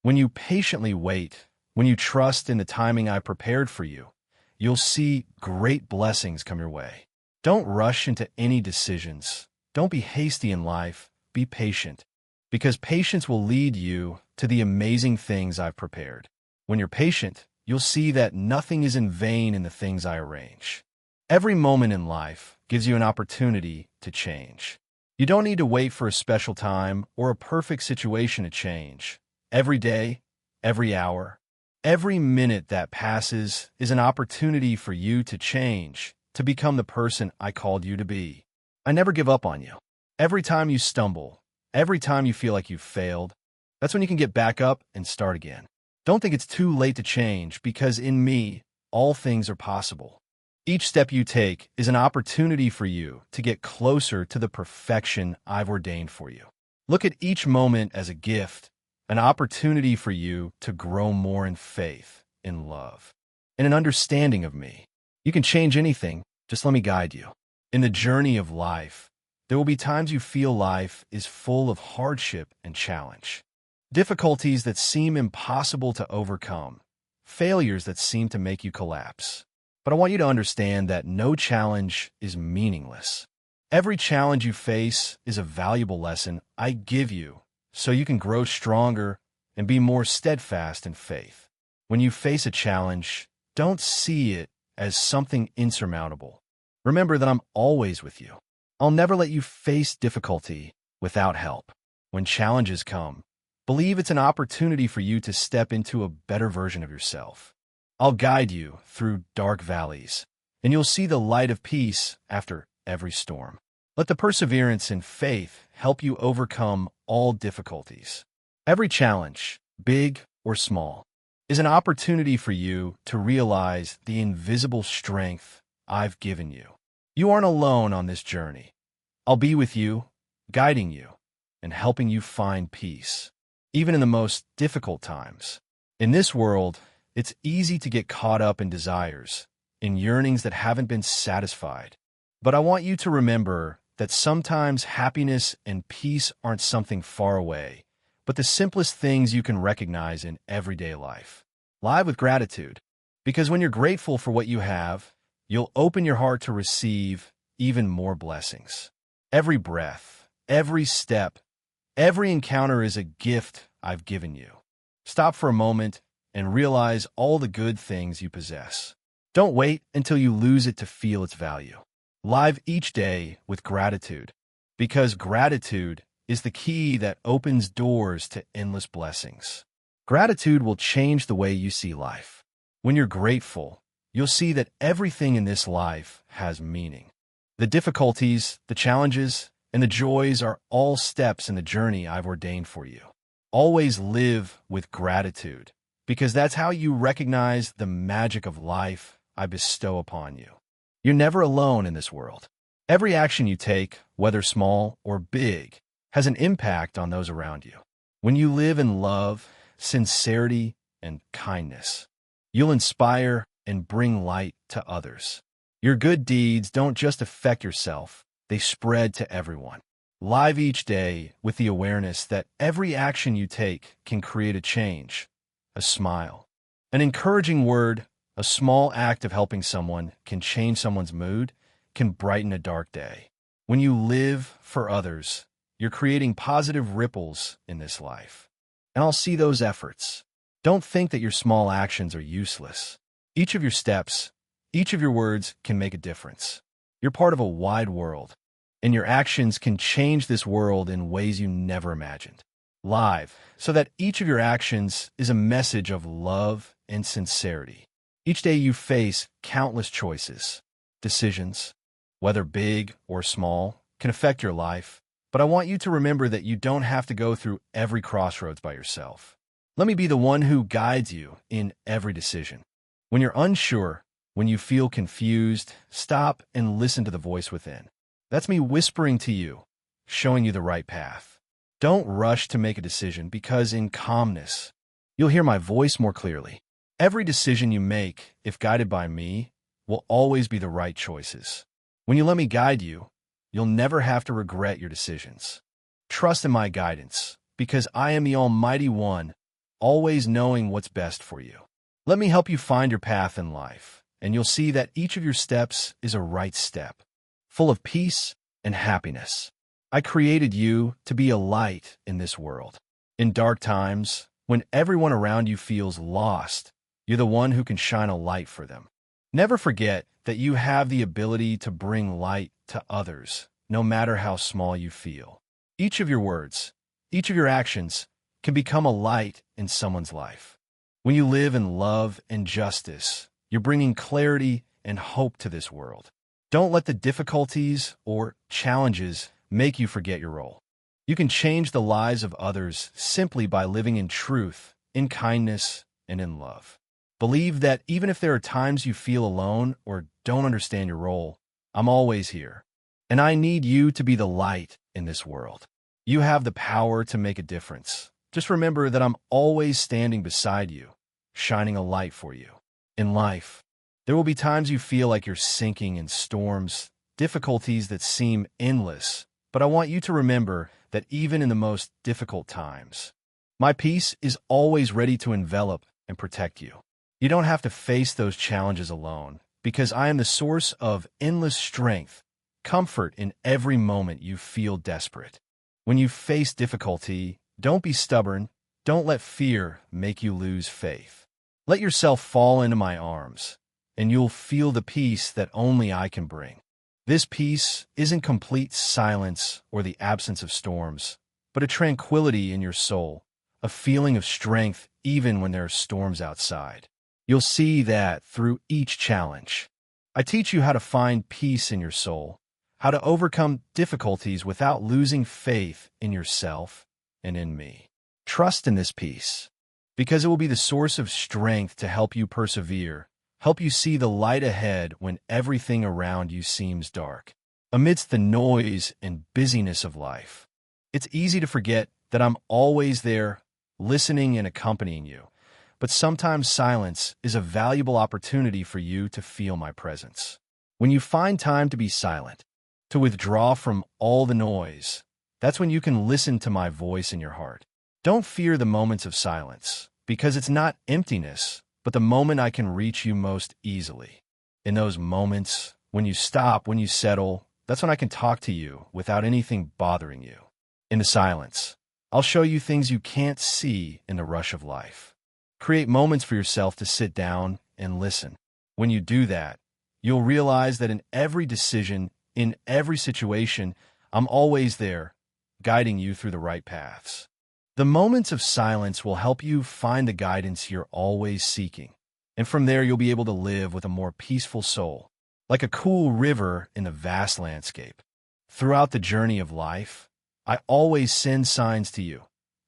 When you patiently wait, when you trust in the timing I prepared for you, you'll see great blessings come your way. Don't rush into any decisions. Don't be hasty in life. Be patient, because patience will lead you to the amazing things I've prepared. When you're patient, you'll see that nothing is in vain in the things I arrange. Every moment in life gives you an opportunity to change. You don't need to wait for a special time or a perfect situation to change. Every day, every hour, every minute that passes is an opportunity for you to change, to become the person I called you to be. I never give up on you. Every time you stumble, every time you feel like you've failed, that's when you can get back up and start again. Don't think it's too late to change, because in me, all things are possible. Each step you take is an opportunity for you to get closer to the perfection I've ordained for you. Look at each moment as a gift, an opportunity for you to grow more in faith, in love, and an understanding of me. You can change anything, just let me guide you. In the journey of life, there will be times you feel life is full of hardship and challenge. Difficulties that seem impossible to overcome. Failures that seem to make you collapse. But I want you to understand that no challenge is meaningless. Every challenge you face is a valuable lesson I give you so you can grow stronger and be more steadfast in faith. When you face a challenge, don't see it as something insurmountable. Remember that I'm always with you. I'll never let you face difficulty without help. When challenges come, believe it's an opportunity for you to step into a better version of yourself. I'll guide you through dark valleys, and you'll see the light of peace after every storm. Let the perseverance and faith help you overcome all difficulties. Every challenge, big or small, is an opportunity for you to realize the invisible strength I've given you. You aren't alone on this journey. I'll be with you, guiding you, and helping you find peace, even in the most difficult times. In this world, it's easy to get caught up in desires, in yearnings that haven't been satisfied. But I want you to remember that sometimes happiness and peace aren't something far away, but the simplest things you can recognize in everyday life. Live with gratitude, because when you're grateful for what you have, you'll open your heart to receive even more blessings. Every breath, every step, every encounter is a gift I've given you. Stop for a moment and realize all the good things you possess. Don't wait until you lose it to feel its value. Live each day with gratitude, because gratitude is the key that opens doors to endless blessings. Gratitude will change the way you see life. When you're grateful, you'll see that everything in this life has meaning. The difficulties, the challenges, and the joys are all steps in the journey I've ordained for you. Always live with gratitude, because that's how you recognize the magic of life I bestow upon you. You're never alone in this world. Every action you take, whether small or big, has an impact on those around you. When you live in love, sincerity, and kindness, you'll inspire and bring light to others. Your good deeds don't just affect yourself, they spread to everyone. Live each day with the awareness that every action you take can create a change, a smile, an encouraging word. A small act of helping someone can change someone's mood, can brighten a dark day. When you live for others, you're creating positive ripples in this life. And I'll see those efforts. Don't think that your small actions are useless. Each of your steps, each of your words can make a difference. You're part of a wide world, and your actions can change this world in ways you never imagined. Live, so that each of your actions is a message of love and sincerity. Each day you face countless choices, decisions, whether big or small, can affect your life. But I want you to remember that you don't have to go through every crossroads by yourself. Let me be the one who guides you in every decision. When you're unsure, when you feel confused, stop and listen to the voice within. That's me whispering to you, showing you the right path. Don't rush to make a decision, because in calmness, you'll hear my voice more clearly. Every decision you make, if guided by me, will always be the right choices. When you let me guide you, you'll never have to regret your decisions. Trust in my guidance, because I am the Almighty One, always knowing what's best for you. Let me help you find your path in life, and you'll see that each of your steps is a right step, full of peace and happiness. I created you to be a light in this world. In dark times, when everyone around you feels lost, you're the one who can shine a light for them. Never forget that you have the ability to bring light to others, no matter how small you feel. Each of your words, each of your actions can become a light in someone's life. When you live in love and justice, you're bringing clarity and hope to this world. Don't let the difficulties or challenges make you forget your role. You can change the lives of others simply by living in truth, in kindness, and in love. Believe that even if there are times you feel alone or don't understand your role, I'm always here. And I need you to be the light in this world. You have the power to make a difference. Just remember that I'm always standing beside you, shining a light for you. In life, there will be times you feel like you're sinking in storms, difficulties that seem endless. But I want you to remember that even in the most difficult times, my peace is always ready to envelop and protect you. You don't have to face those challenges alone, because I am the source of endless strength, comfort in every moment you feel desperate. When you face difficulty, don't be stubborn. Don't let fear make you lose faith. Let yourself fall into my arms, and you'll feel the peace that only I can bring. This peace isn't complete silence or the absence of storms, but a tranquility in your soul, a feeling of strength even when there are storms outside. You'll see that through each challenge. I teach you how to find peace in your soul, how to overcome difficulties without losing faith in yourself and in me. Trust in this peace, because it will be the source of strength to help you persevere, help you see the light ahead when everything around you seems dark. Amidst the noise and busyness of life, it's easy to forget that I'm always there, listening and accompanying you. But sometimes silence is a valuable opportunity for you to feel my presence. When you find time to be silent, to withdraw from all the noise. That's when you can listen to my voice in your heart. Don't fear the moments of silence, because it's not emptiness, but the moment I can reach you most easily. In those moments, when you stop, when you settle, that's when I can talk to you without anything bothering you. In the silence, I'll show you things you can't see in the rush of life. Create moments for yourself to sit down and listen. When you do that, you'll realize that in every decision, in every situation, I'm always there, guiding you through the right paths. The moments of silence will help you find the guidance you're always seeking. And from there, you'll be able to live with a more peaceful soul, like a cool river in a vast landscape. Throughout the journey of life, I always send signs to you,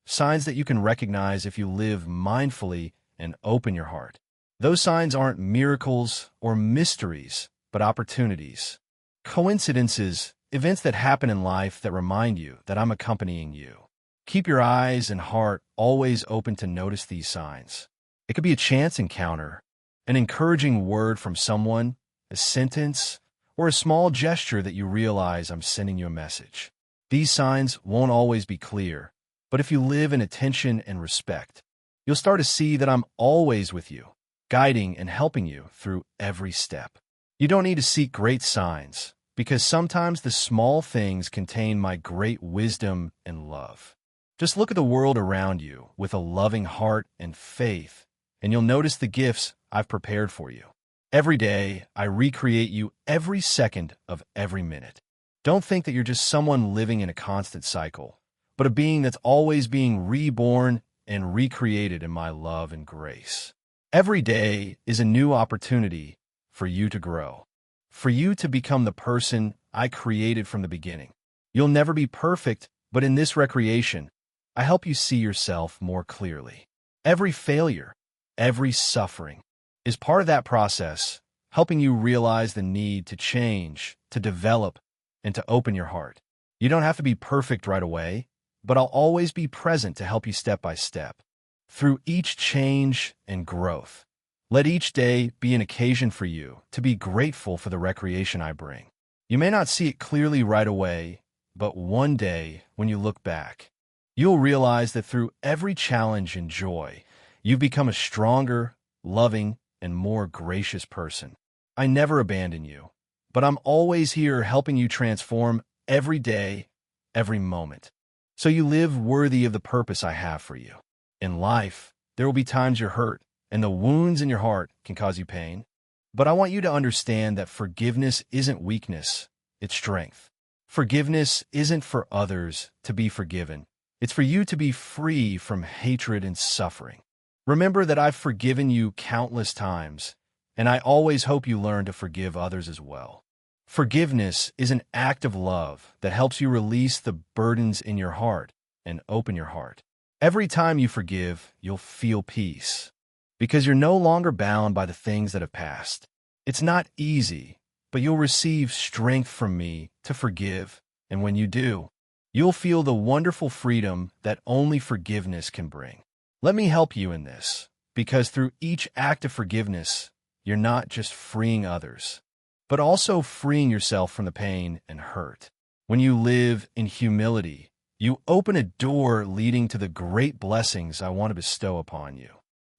signs that you can recognize if you live mindfully and open your heart. Those signs aren't miracles or mysteries, but opportunities. Coincidences, events that happen in life that remind you that I'm accompanying you. Keep your eyes and heart always open to notice these signs. It could be a chance encounter, an encouraging word from someone, a sentence, or a small gesture that you realize I'm sending you a message. These signs won't always be clear, but if you live in attention and respect, you'll start to see that I'm always with you, guiding and helping you through every step. You don't need to seek great signs, because sometimes the small things contain my great wisdom and love. Just look at the world around you with a loving heart and faith, and you'll notice the gifts I've prepared for you. Every day, I recreate you every second of every minute. Don't think that you're just someone living in a constant cycle, but a being that's always being reborn and recreated in my love and grace. Every day is a new opportunity for you to grow, for you to become the person I created from the beginning. You'll never be perfect, but in this recreation, I help you see yourself more clearly. Every failure, every suffering is part of that process, helping you realize the need to change, to develop, and to open your heart. You don't have to be perfect right away, but I'll always be present to help you step by step. Through each change and growth, let each day be an occasion for you to be grateful for the recreation I bring. You may not see it clearly right away, but one day, when you look back, you'll realize that through every challenge and joy, you've become a stronger, loving, and more gracious person. I never abandon you, but I'm always here helping you transform every day, every moment, so you live worthy of the purpose I have for you. In life, there will be times you're hurt, and the wounds in your heart can cause you pain. But I want you to understand that forgiveness isn't weakness, it's strength. Forgiveness isn't for others to be forgiven. It's for you to be free from hatred and suffering. Remember that I've forgiven you countless times, and I always hope you learn to forgive others as well. Forgiveness is an act of love that helps you release the burdens in your heart and open your heart. Every time you forgive, you'll feel peace, because you're no longer bound by the things that have passed. It's not easy, but you'll receive strength from me to forgive, and when you do, you'll feel the wonderful freedom that only forgiveness can bring. Let me help you in this, because through each act of forgiveness, you're not just freeing others, but also freeing yourself from the pain and hurt. When you live in humility, you open a door leading to the great blessings I want to bestow upon you.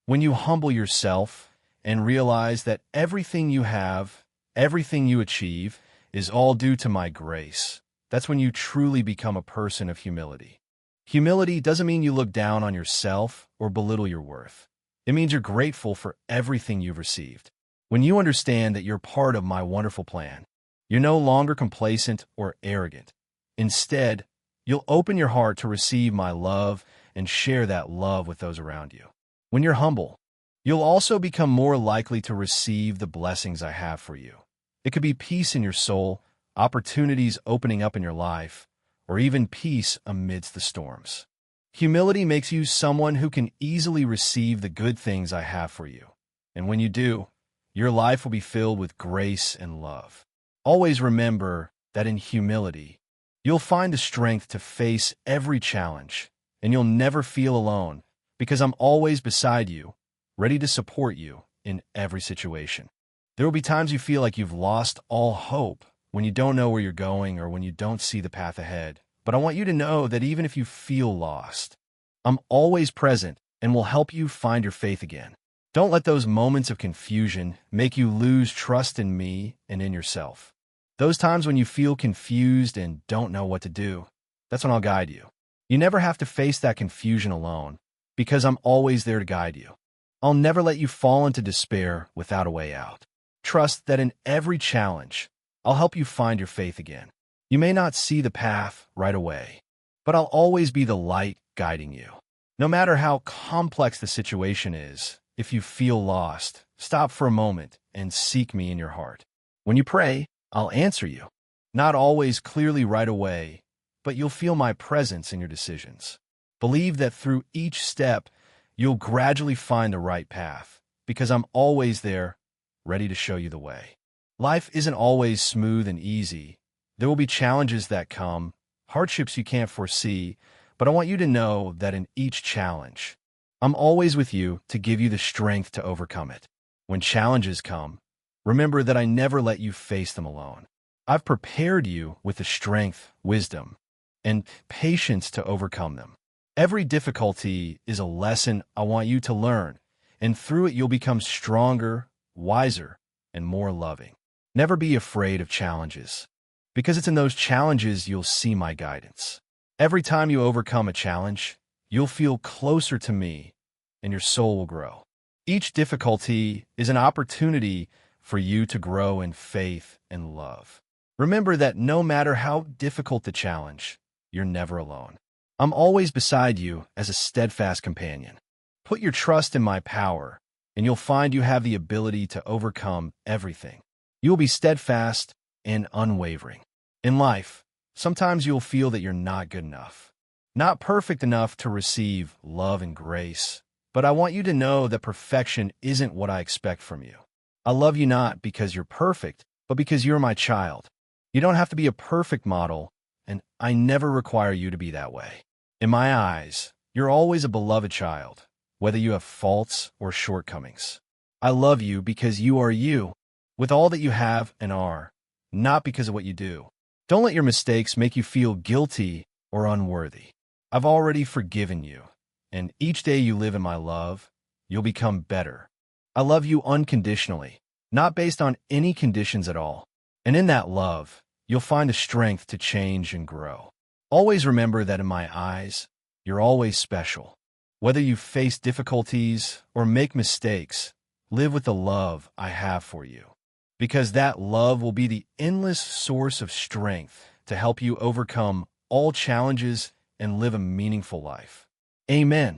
When you humble yourself and realize that everything you have, everything you achieve, is all due to my grace, that's when you truly become a person of humility. Humility doesn't mean you look down on yourself or belittle your worth. It means you're grateful for everything you've received. When you understand that you're part of my wonderful plan, you're no longer complacent or arrogant. Instead, you'll open your heart to receive my love and share that love with those around you. When you're humble, you'll also become more likely to receive the blessings I have for you. It could be peace in your soul, opportunities opening up in your life, or even peace amidst the storms. Humility makes you someone who can easily receive the good things I have for you. And when you do, your life will be filled with grace and love. Always remember that in humility, you'll find the strength to face every challenge, and you'll never feel alone, because I'm always beside you, ready to support you in every situation. There will be times you feel like you've lost all hope when you don't know where you're going or when you don't see the path ahead. But I want you to know that even if you feel lost, I'm always present and will help you find your faith again. Don't let those moments of confusion make you lose trust in me and in yourself. Those times when you feel confused and don't know what to do, that's when I'll guide you. You never have to face that confusion alone, because I'm always there to guide you. I'll never let you fall into despair without a way out. Trust that in every challenge, I'll help you find your faith again. You may not see the path right away, but I'll always be the light guiding you. No matter how complex the situation is, if you feel lost, stop for a moment and seek me in your heart. When you pray, I'll answer you. Not always clearly right away, but you'll feel my presence in your decisions. Believe that through each step, you'll gradually find the right path, because I'm always there, ready to show you the way. Life isn't always smooth and easy. There will be challenges that come, hardships you can't foresee, but I want you to know that in each challenge, I'm always with you to give you the strength to overcome it. When challenges come, remember that I never let you face them alone. I've prepared you with the strength, wisdom, and patience to overcome them. Every difficulty is a lesson I want you to learn, and through it you'll become stronger, wiser, and more loving. Never be afraid of challenges, because it's in those challenges you'll see my guidance. Every time you overcome a challenge, you'll feel closer to me, and your soul will grow. Each difficulty is an opportunity for you to grow in faith and love. Remember that no matter how difficult the challenge, you're never alone. I'm always beside you as a steadfast companion. Put your trust in my power, and you'll find you have the ability to overcome everything. You will be steadfast and unwavering. In life, sometimes you'll feel that you're not good enough, not perfect enough to receive love and grace. But I want you to know that perfection isn't what I expect from you. I love you not because you're perfect, but because you're my child. You don't have to be a perfect model, and I never require you to be that way. In my eyes, you're always a beloved child, whether you have faults or shortcomings. I love you because you are you, with all that you have and are, not because of what you do. Don't let your mistakes make you feel guilty or unworthy. I've already forgiven you, and each day you live in my love, you'll become better. I love you unconditionally, not based on any conditions at all. And in that love, you'll find the strength to change and grow. Always remember that in my eyes, you're always special. Whether you face difficulties or make mistakes, live with the love I have for you. Because that love will be the endless source of strength to help you overcome all challenges and live a meaningful life. Amen.